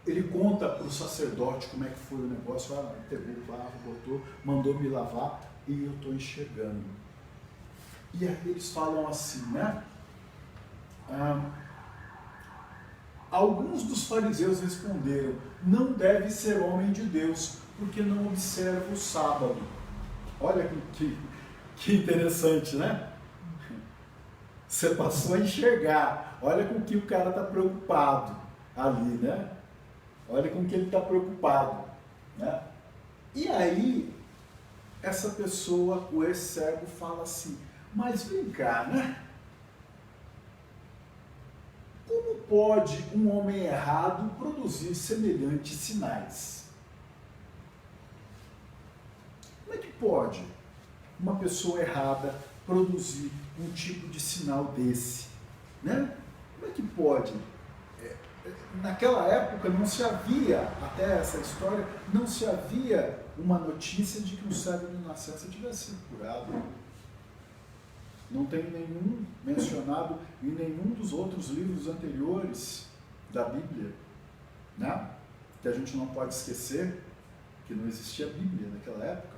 ele conta para o sacerdote como é que foi o negócio. Ah, pegou o barro, botou, mandou me lavar e eu estou enxergando. E aí eles falam assim, né? Alguns dos fariseus responderam, não deve ser homem de Deus, porque não observa o sábado. Olha que interessante, né? Você passou a enxergar. Olha com que o cara está preocupado ali, né? Olha com que ele está preocupado, né? E aí, essa pessoa, o ex-cego, fala assim, mas vem cá, né? Como pode um homem errado produzir semelhantes sinais? Como é que pode uma pessoa errada produzir um tipo de sinal desse? Né? Como é que pode? Naquela época não se havia, até essa história, não se havia uma notícia de que um cego de nascença tivesse sido curado. Não tem nenhum mencionado em nenhum dos outros livros anteriores da Bíblia, né? Que a gente não pode esquecer que não existia Bíblia naquela época.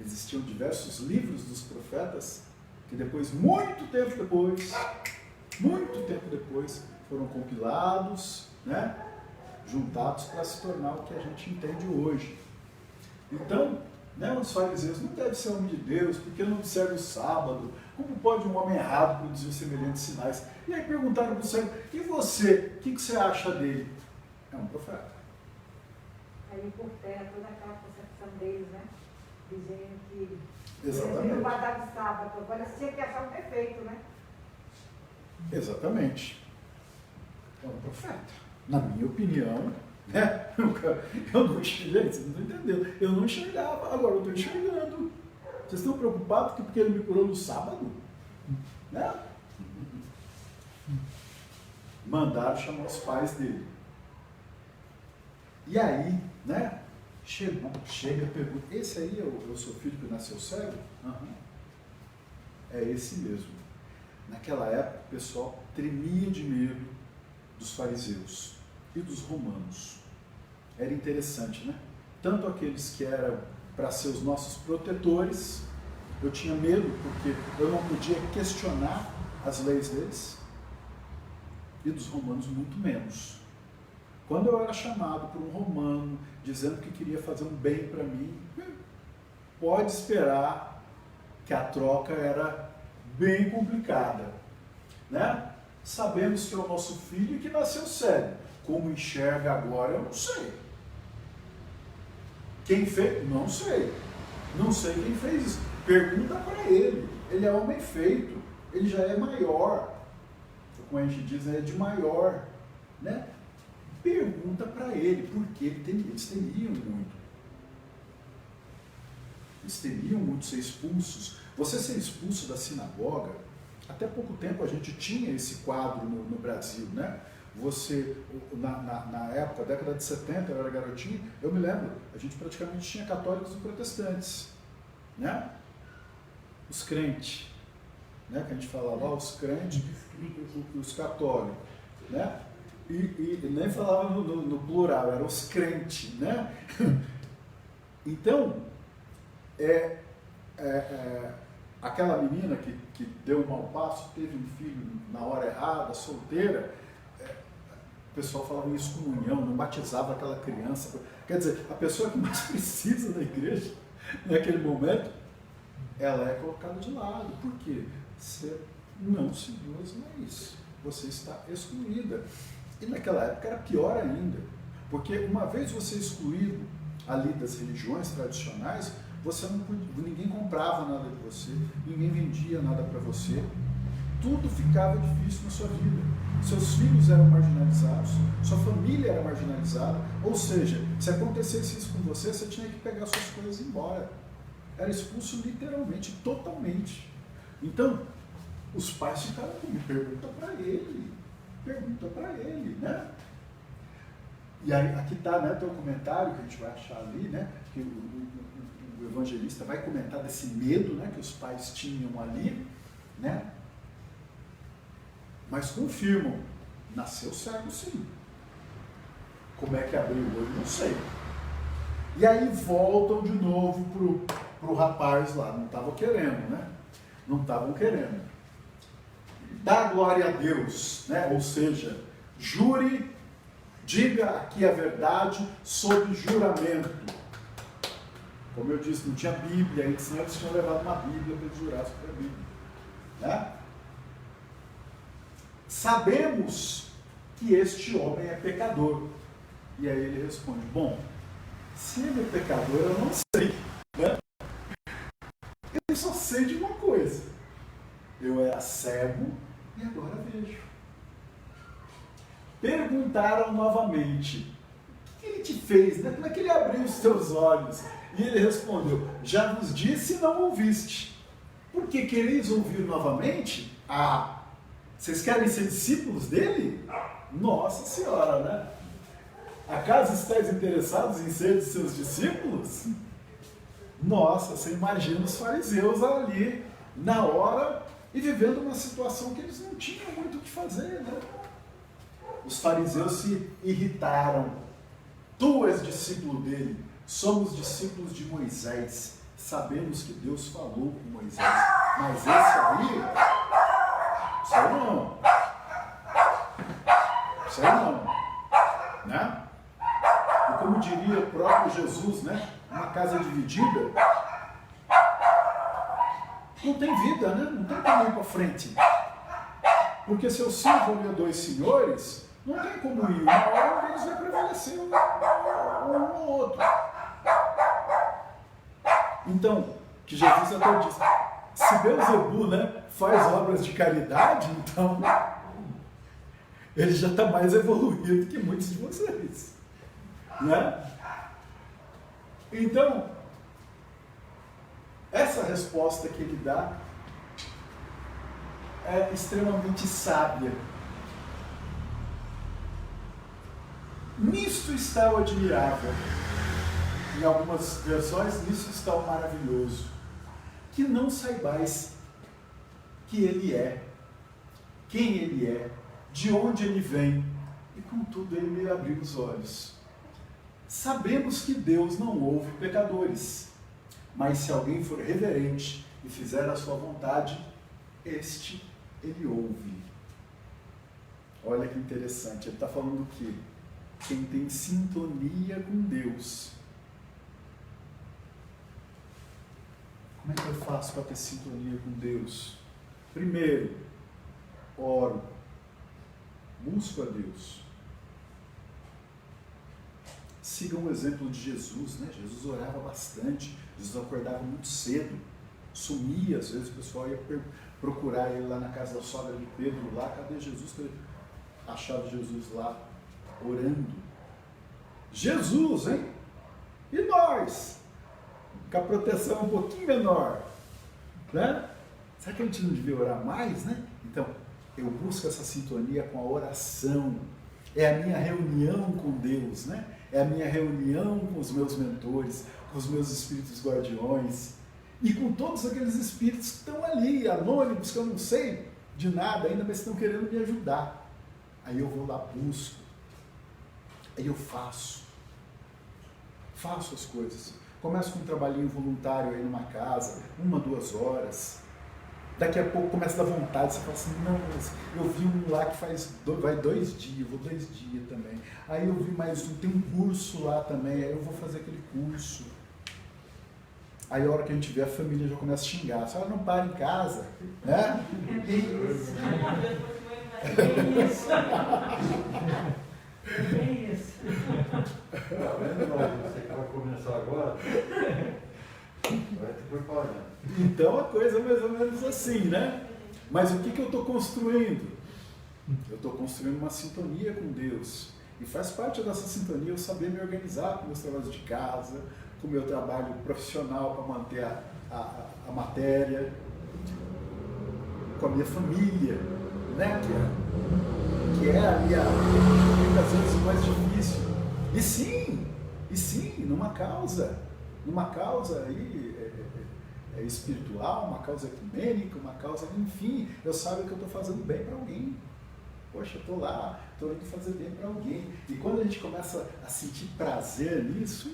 Existiam diversos livros dos profetas que depois, muito tempo depois, foram compilados, né? Juntados para se tornar o que a gente entende hoje. Então, né, os fariseus não devem ser homem de Deus, porque não observa o sábado. Como pode um homem errado produzir semelhantes sinais? E aí perguntaram para o cego, e você, o que você acha dele? É um profeta. Aí por terra toda aquela concepção deles, né? Dizendo que Exatamente. eles não guardavam o sábado, agora tinha que achar um defeito, né? Exatamente. É um profeta. Na minha opinião, né? Eu não enxerguei, vocês não estão entendendo. Eu não enxergava, agora eu estou enxergando. Vocês estão preocupados porque ele me curou no sábado? Né? Mandaram chamar os pais dele. E aí, né? Chega e pergunta, esse aí é o seu filho que nasceu cego? Uhum. É esse mesmo. Naquela época, o pessoal tremia de medo dos fariseus e dos romanos. Era interessante, né? Tanto aqueles que eram para ser os nossos protetores, eu tinha medo porque eu não podia questionar as leis deles, e dos romanos muito menos. Quando eu era chamado por um romano, dizendo que queria fazer um bem para mim, pode esperar que a troca era bem complicada, né? Sabemos que é o nosso filho e que nasceu cego. Como enxerga agora, eu não sei. Quem fez? Não sei. Não sei quem fez isso. Pergunta para ele. Ele é homem feito. Ele já é maior. Como a gente diz, é de maior, né? Pergunta para ele, porque eles temiam muito. Eles temiam muito ser expulsos. Você ser expulso da sinagoga, até pouco tempo a gente tinha esse quadro no Brasil, né? Você, na época, década de 70, eu era garotinho, eu me lembro, a gente praticamente tinha católicos e protestantes, né? Os crentes, né? Que a gente fala lá, os crentes, os católicos, né? E nem falava no plural, eram os crentes, né? Então, aquela menina que deu um mau passo, teve um filho na hora errada, solteira, o pessoal falava em excomunhão, não batizava aquela criança. Quer dizer, a pessoa que mais precisa da igreja, naquele momento, ela é colocada de lado. Por quê? Você não seguiu as leis, você está excluída. E naquela época era pior ainda, porque uma vez você excluído ali das religiões tradicionais, você não podia, ninguém comprava nada de você, ninguém vendia nada para você, tudo ficava difícil na sua vida. Seus filhos eram marginalizados, sua família era marginalizada, ou seja, se acontecesse isso com você, você tinha que pegar suas coisas e ir embora. Era expulso literalmente, totalmente. Então, os pais ficaram com pergunta para ele, né? E aí, aqui está, né, tem um comentário que a gente vai achar ali, né, que o evangelista vai comentar desse medo, né, que os pais tinham ali, né? Mas confirmam, nasceu cego sim. Como é que abriu o olho, não sei. E aí voltam de novo pro rapaz lá, não estavam querendo, né? Não estavam querendo. Dá glória a Deus, né? Ou seja, jure, diga aqui a verdade sob juramento. Como eu disse, não tinha Bíblia, senão eles tinham levado uma Bíblia para eles jurar sobre a Bíblia, né? Sabemos que este homem é pecador. E aí ele responde, bom, se ele é pecador, eu não sei, né? Eu só sei de uma coisa. Eu era cego e agora vejo. Perguntaram novamente, o que ele te fez, né? Como é que ele abriu os teus olhos? E ele respondeu: já vos disse e não ouviste. Porque quereis ouvir novamente? Ah, vocês querem ser discípulos dele? Nossa Senhora, né? Acaso estáis interessados em ser de seus discípulos? Nossa, você imagina os fariseus ali, na hora, e vivendo uma situação que eles não tinham muito o que fazer, né? Os fariseus se irritaram. Tu és discípulo dele, somos discípulos de Moisés, sabemos que Deus falou com Moisés, mas esse aí não. Isso aí não, né? E como diria o próprio Jesus, né? Uma casa dividida não tem vida, né? Não tem como ir para frente. Porque se eu sirvo a dois senhores, não tem como ir. Uma hora eles vai prevalecer um ou outro. Então, que Jesus até disse, se Beelzebu, né, faz obras de caridade, então ele já está mais evoluído que muitos de vocês, né? Então, essa resposta que ele dá é extremamente sábia. Nisto está o admirável. Em algumas versões, nisto está o maravilhoso. Que não saibais que ele é, quem ele é, de onde ele vem, e contudo ele me abriu os olhos. Sabemos que Deus não ouve pecadores, mas se alguém for reverente e fizer a sua vontade, este ele ouve. Olha que interessante, ele está falando o quê? Quem tem sintonia com Deus. Como é que eu faço para ter sintonia com Deus? Primeiro, oro, busco a Deus. Sigam o exemplo de Jesus, né? Jesus orava bastante, Jesus acordava muito cedo, sumia, às vezes o pessoal ia procurar ele lá na casa da sogra de Pedro, lá, cadê Jesus? Achava Jesus lá, orando. Jesus, hein? E nós? Com a proteção um pouquinho menor, né? Será que a gente não devia orar mais, né? Então, eu busco essa sintonia com a oração. É a minha reunião com Deus, né? É a minha reunião com os meus mentores, com os meus espíritos guardiões e com todos aqueles espíritos que estão ali, anônimos, que eu não sei de nada ainda, mas estão querendo me ajudar. Aí eu vou lá, busco. Aí eu faço as coisas. Começo com um trabalhinho voluntário aí numa casa, 1, 2 horas. Daqui a pouco começa a dar vontade, você fala assim, não, mas eu vi um lá que vai 2 dias, vou 2 dias também. Aí eu vi mais um, tem um curso lá também, aí eu vou fazer aquele curso. Aí a hora que a gente vê, a família já começa a xingar, a senhora não para em casa, né? É isso. Você que vai começar agora, vai te preparando. Então a coisa é mais ou menos assim, né? Mas o que eu estou construindo? Eu estou construindo uma sintonia com Deus. E faz parte dessa sintonia eu saber me organizar com meus trabalhos de casa, com o meu trabalho profissional para manter a matéria, com a minha família, né? Que é a minha, muitas vezes, o mais difícil. E sim, numa causa aí espiritual, uma causa ecumênica, uma causa, enfim, eu saiba que eu estou fazendo bem para alguém. Poxa, eu estou lá, estou indo fazer bem para alguém. E quando a gente começa a sentir prazer nisso,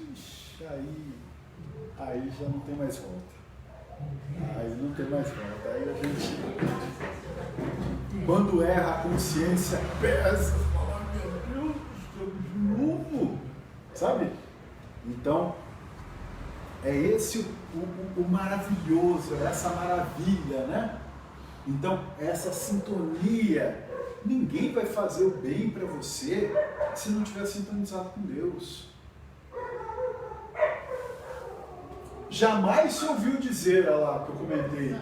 aí já não tem mais volta. Aí não tem mais volta. Aí a gente, quando erra, a consciência pesa, fala, meu Deus, de novo, sabe? Então, é esse o maravilhoso, é essa maravilha, né? Então, essa sintonia, ninguém vai fazer o bem para você se não estiver sintonizado com Deus. Jamais se ouviu dizer, olha lá, que eu comentei,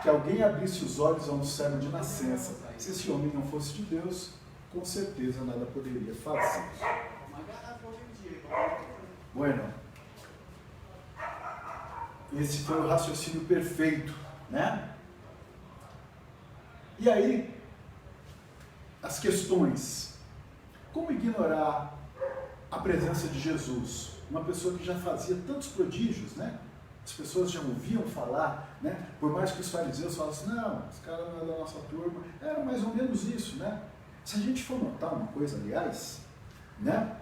que alguém abrisse os olhos a um cego de nascença. Se esse homem não fosse de Deus, com certeza nada poderia fazer. Bueno. esse foi o raciocínio perfeito, né? E aí, as questões. Como ignorar a presença de Jesus? Uma pessoa que já fazia tantos prodígios, né? As pessoas já ouviam falar, né? Por mais que os fariseus falassem, não, esse cara não é da nossa turma, era mais ou menos isso, né? Se a gente for notar uma coisa, aliás, né?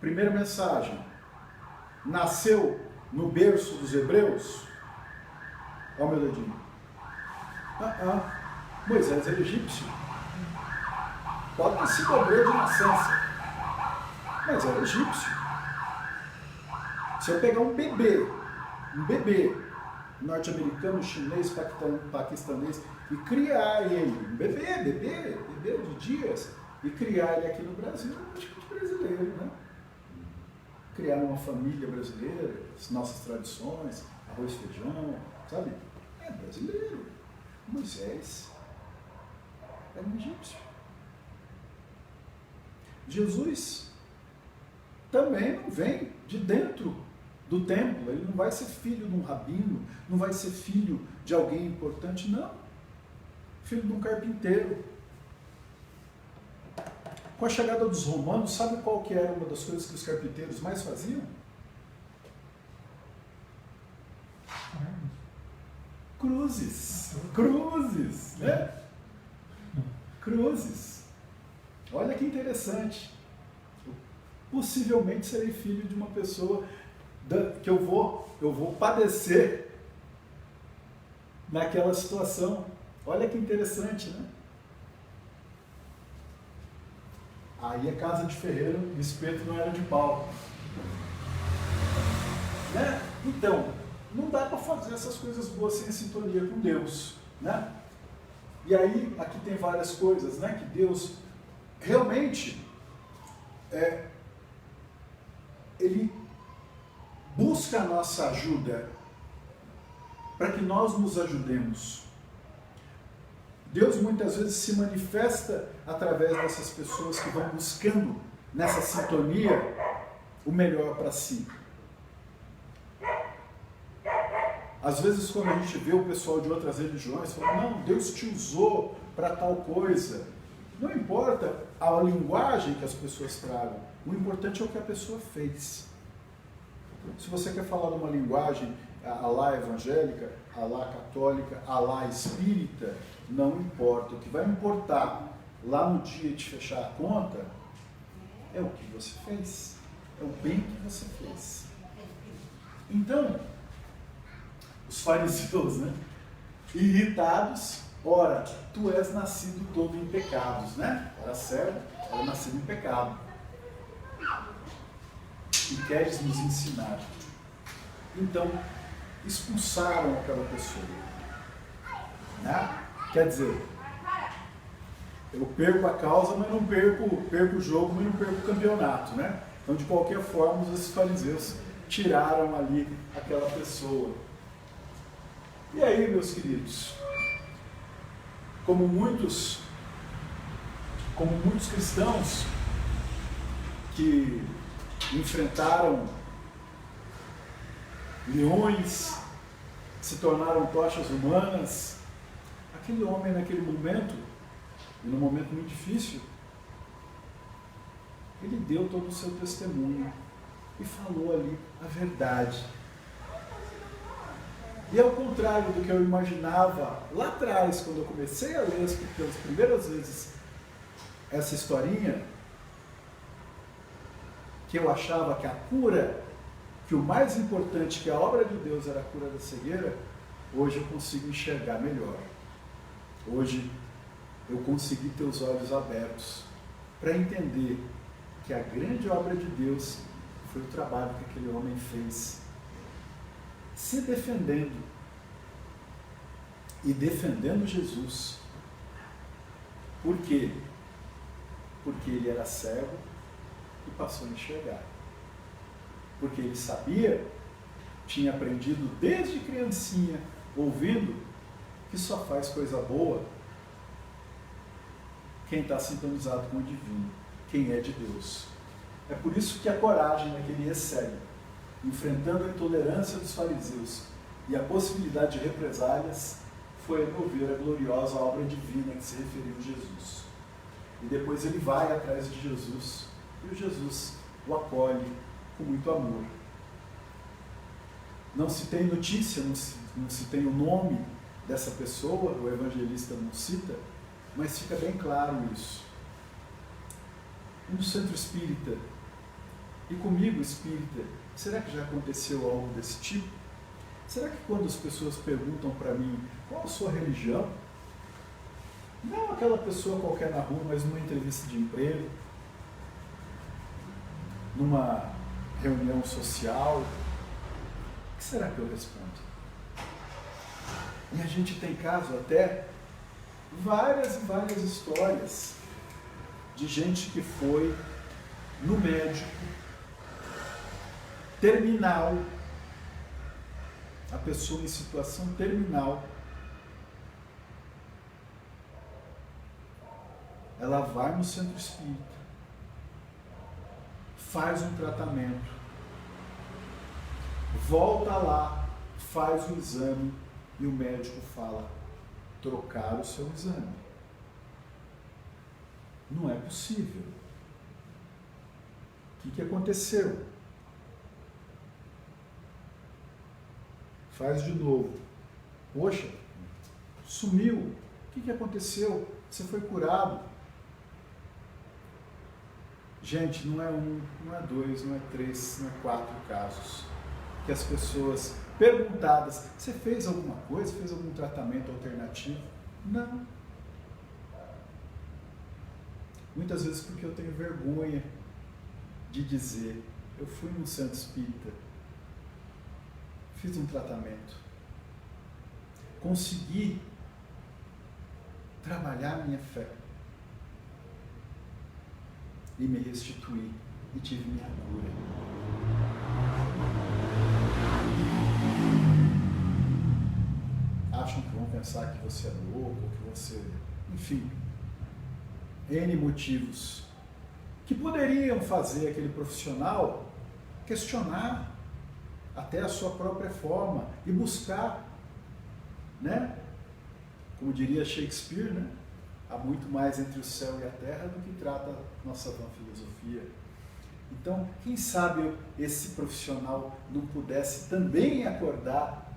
Primeira mensagem, nasceu no berço dos hebreus, olha o meu dedinho, Moisés era egípcio, pode ter sido hebreu de nascença, mas era egípcio. Se eu pegar um bebê norte-americano, chinês, paquistanês, e criar ele, um bebê de dias, e criar ele aqui no Brasil, é um tipo de brasileiro, né? Criar uma família brasileira, as nossas tradições, arroz e feijão, sabe? É brasileiro. Moisés era um egípcio. Jesus também não vem de dentro do templo, ele não vai ser filho de um rabino, não vai ser filho de alguém importante, não. Filho de um carpinteiro. Com a chegada dos romanos, sabe qual que era uma das coisas que os carpinteiros mais faziam? Cruzes, né? Cruzes. Olha que interessante. Possivelmente serei filho de uma pessoa que eu vou padecer naquela situação. Olha que interessante, né? Aí a casa de ferreiro, o espeto não era de pau. Né? Então, não dá para fazer essas coisas boas sem sintonia com Deus, né? E aí, aqui tem várias coisas, né? Que Deus realmente Ele busca a nossa ajuda para que nós nos ajudemos. Deus muitas vezes se manifesta através dessas pessoas que vão buscando nessa sintonia o melhor para si. Às vezes quando a gente vê o pessoal de outras religiões falando, não, Deus te usou para tal coisa. Não importa a linguagem que as pessoas tragam, o importante é o que a pessoa fez. Se você quer falar numa linguagem alá evangélica, alá católica, alá espírita, não importa. O que vai importar lá no dia de fechar a conta é o que você fez, é o bem que você fez. Então, os fariseus, né, irritados, ora, tu és nascido todo em pecados, né? Era servo, era nascido em pecado. E queres nos ensinar. Então, expulsaram aquela pessoa. Né? Quer dizer, eu perco a causa, mas não perco o jogo, mas não perco o campeonato, né? Então, de qualquer forma, os fariseus tiraram ali aquela pessoa. E aí, meus queridos, como muitos cristãos que enfrentaram leões, se tornaram tochas humanas, aquele homem naquele momento, e num momento muito difícil, ele deu todo o seu testemunho e falou ali a verdade. E ao contrário do que eu imaginava lá atrás, quando eu comecei a ler pelas primeiras vezes essa historinha, que eu achava que a cura, que o mais importante, que a obra de Deus era a cura da cegueira, hoje eu consigo enxergar melhor. Hoje eu consegui ter os olhos abertos para entender que a grande obra de Deus foi o trabalho que aquele homem fez, se defendendo e defendendo Jesus. Por quê? Porque ele era cego e passou a enxergar. Porque ele sabia, tinha aprendido desde criancinha, ouvindo, que só faz coisa boa quem está sintonizado com o divino, quem é de Deus. É por isso que a coragem naquele cego. enfrentando a intolerância dos fariseus e a possibilidade de represálias, foi a meu ver a gloriosa obra divina que se referiu a Jesus. E depois ele vai atrás de Jesus, e o Jesus o acolhe com muito amor. Não se tem notícia, não se tem o nome dessa pessoa, o evangelista não cita, mas fica bem claro isso. E no centro espírita, e comigo espírita, será que já aconteceu algo desse tipo? Será que quando as pessoas perguntam para mim qual a sua religião, não aquela pessoa qualquer na rua, mas numa entrevista de emprego, numa reunião social, o que será que eu respondo? E a gente tem caso até várias e várias histórias de gente que foi no médico terminal, a pessoa em situação terminal, ela vai no centro espírita, faz um tratamento, volta lá, faz o exame e o médico fala: trocar o seu exame. Não é possível. O que aconteceu? Faz de novo. Poxa, sumiu. O que aconteceu? Você foi curado. Gente, não é um, não é dois, não é três, não é 4 casos que as pessoas perguntadas: você fez alguma coisa? Fez algum tratamento alternativo? Não. Muitas vezes porque eu tenho vergonha de dizer: eu fui num centro espírita, fiz um tratamento, consegui trabalhar minha fé e me restituir e tive minha cura. Acham que vão pensar que você é louco, que você... Enfim, N motivos que poderiam fazer aquele profissional questionar até a sua própria forma e buscar, né? Como diria Shakespeare, né? Há muito mais entre o céu e a terra do que trata a nossa vã filosofia. Então, quem sabe esse profissional não pudesse também acordar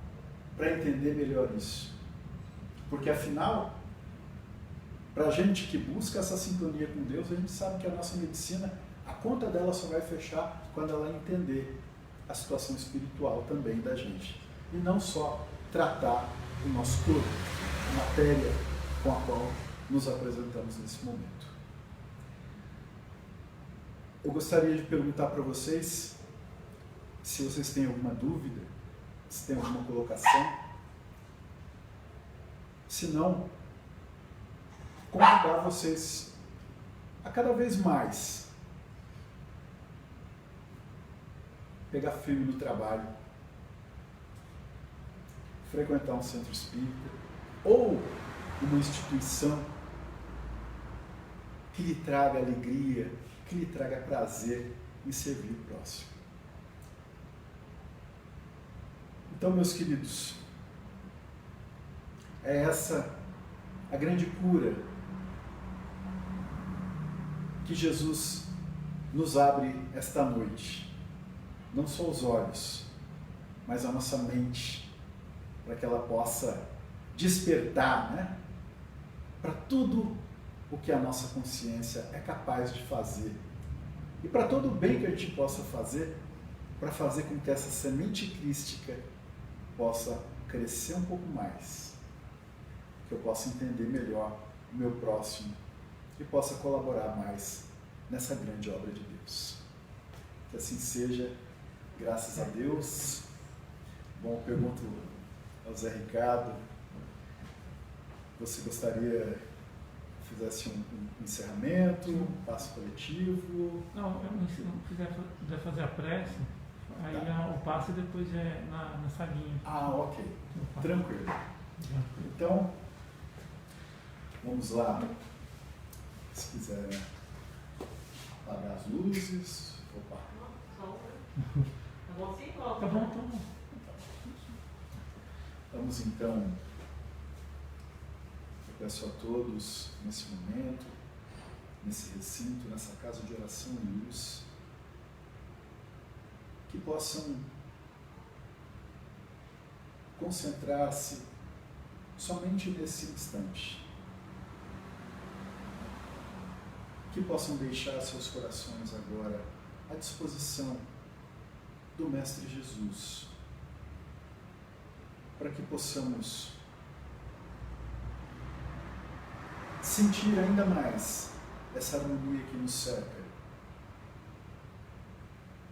para entender melhor isso. Porque, afinal, para a gente que busca essa sintonia com Deus, a gente sabe que a nossa medicina, a conta dela só vai fechar quando ela entender a situação espiritual também da gente. E não só tratar o nosso corpo, a matéria com a qual nos apresentamos nesse momento. Eu gostaria de perguntar para vocês se vocês têm alguma dúvida, se tem alguma colocação. Se não, convidar vocês a cada vez mais pegar firme no trabalho, frequentar um centro espírita ou uma instituição que lhe traga alegria, que lhe traga prazer em servir o próximo. Então, meus queridos, é essa a grande cura que Jesus nos abre esta noite. Não só os olhos, mas a nossa mente, para que ela possa despertar, né? Para tudo o que a nossa consciência é capaz de fazer. E para todo o bem que a gente possa fazer, para fazer com que essa semente crística possa crescer um pouco mais. Que eu possa entender melhor o meu próximo e possa colaborar mais nessa grande obra de Deus. Que assim seja, graças a Deus. Bom, eu pergunto ao Zé Ricardo, você gostaria que fizesse um encerramento, um passo coletivo? Não, se não quiser fazer a prece, aí Tá. o passo depois é na salinha. Ah, ok. Tranquilo. Então, vamos lá. Se quiser apagar as luzes. Opa. bom assim, tá bom. Vamos então, eu peço a todos nesse momento, nesse recinto, nessa casa de oração e luz, que possam concentrar-se somente nesse instante. Que possam deixar seus corações agora à disposição do Mestre Jesus, para que possamos sentir ainda mais essa harmonia que nos cerca,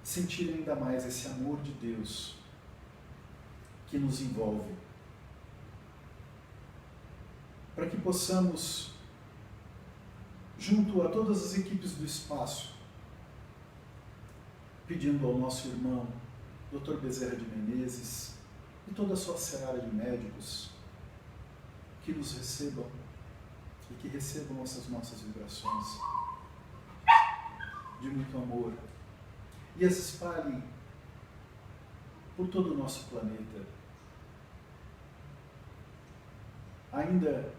sentir ainda mais esse amor de Deus que nos envolve, para que possamos, junto a todas as equipes do espaço, pedindo ao nosso irmão Dr. Bezerra de Menezes e toda a sua seara de médicos que nos recebam e que recebam essas nossas vibrações de muito amor e as espalhem por todo o nosso planeta. Ainda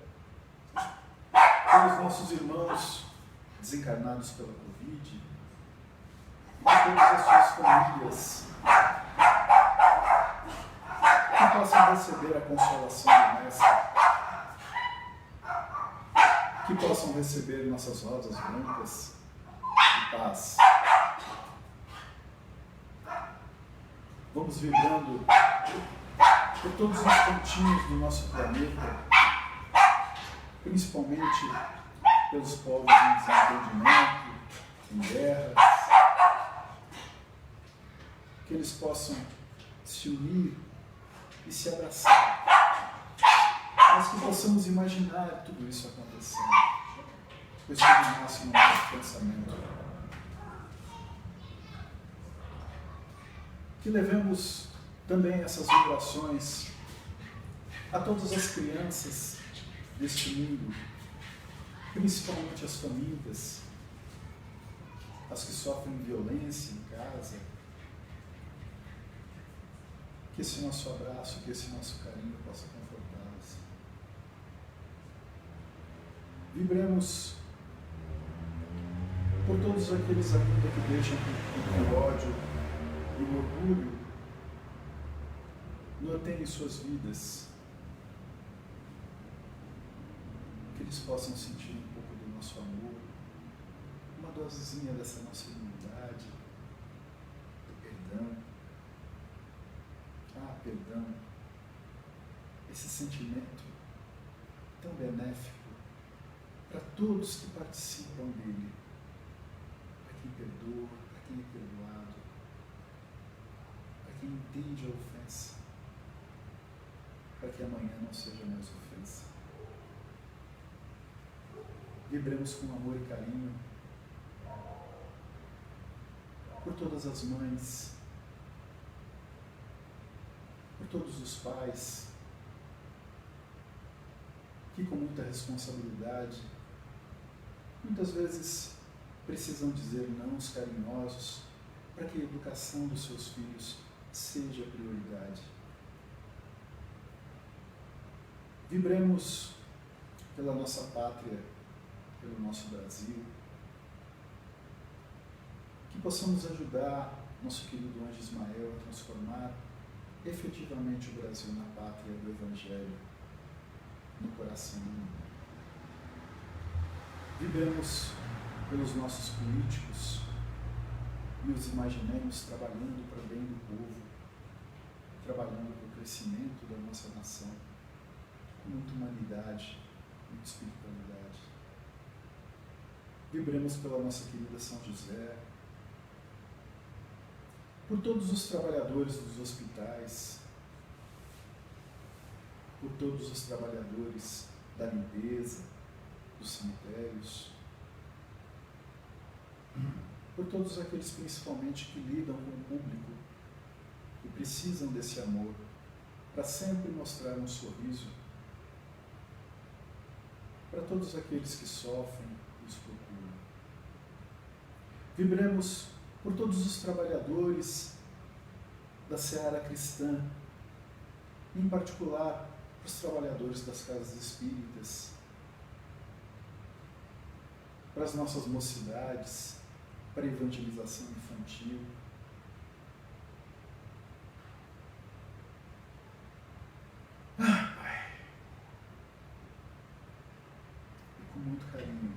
pelos nossos irmãos desencarnados pela Covid e por todas as suas famílias que possam receber a consolação do Mestre, que possam receber nossas rosas brancas de paz. Vamos vibrando por todos os pontinhos do nosso planeta, principalmente pelos povos em desentendimento, em guerras, que eles possam se unir e se abraçar, mas que possamos imaginar tudo isso acontecendo, pois tudo nasce no nosso pensamento. Que levemos também essas vibrações a todas as crianças deste mundo, principalmente as famílias, as que sofrem violência em casa. Que esse nosso abraço, que esse nosso carinho possa confortá-las. Vibremos por todos aqueles ainda que deixam que o ódio e o orgulho norteiem suas vidas. Que eles possam sentir um pouco do nosso amor, uma dosezinha dessa nossa humildade, do perdão. Perdão, esse sentimento tão benéfico para todos que participam dele, para quem perdoa, para quem é perdoado, para quem entende a ofensa, para que amanhã não seja mais ofensa. Vibremos com amor e carinho por todas as mães, por todos os pais que, com muita responsabilidade, muitas vezes precisam dizer nãos carinhosos para que a educação dos seus filhos seja prioridade. Vibremos pela nossa pátria, pelo nosso Brasil, que possamos ajudar nosso querido Anjo Ismael a transformar efetivamente o Brasil na pátria do Evangelho, no coração do mundo. Vibremos pelos nossos políticos e os imaginemos trabalhando para o bem do povo, trabalhando para o crescimento da nossa nação, com muita humanidade, muita espiritualidade. Vibremos pela nossa querida São José, por todos os trabalhadores dos hospitais, por todos os trabalhadores da limpeza, dos cemitérios, por todos aqueles principalmente que lidam com o público e precisam desse amor para sempre mostrar um sorriso, para todos aqueles que sofrem e os procuram. Vibremos por todos os trabalhadores da seara cristã, em particular para os trabalhadores das casas espíritas, para as nossas mocidades, para a evangelização infantil. Pai, e com muito carinho,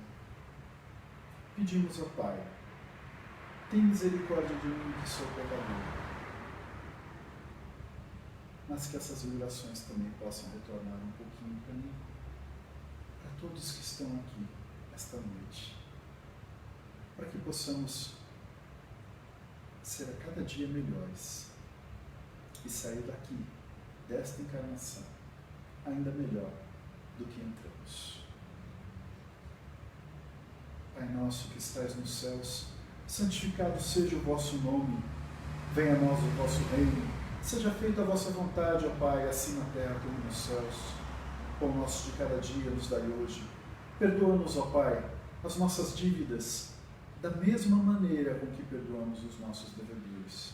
pedimos ao Pai, tem misericórdia de mim que sou pecador, mas que essas vibrações também possam retornar um pouquinho para mim, para todos que estão aqui esta noite, para que possamos ser a cada dia melhores e sair daqui, desta encarnação, ainda melhor do que entramos. Pai nosso que estais nos céus, santificado seja o vosso nome, venha a nós o vosso reino, seja feita a vossa vontade, ó Pai, assim na terra como nos céus. O pão nosso de cada dia nos dai hoje. Perdoa-nos, ó Pai, as nossas dívidas, da mesma maneira com que perdoamos os nossos devedores.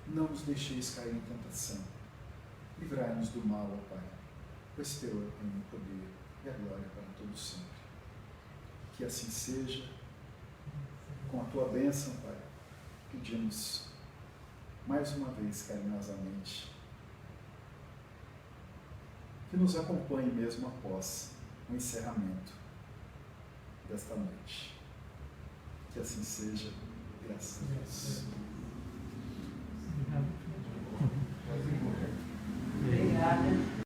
Não nos deixeis cair em tentação. Livrai-nos do mal, ó Pai, pois teu é o reino, o poder e a glória para todos sempre. Que assim seja. Com a tua bênção, Pai, pedimos mais uma vez, carinhosamente, que nos acompanhe mesmo após o encerramento desta noite. Que assim seja, graças a Deus. Obrigado.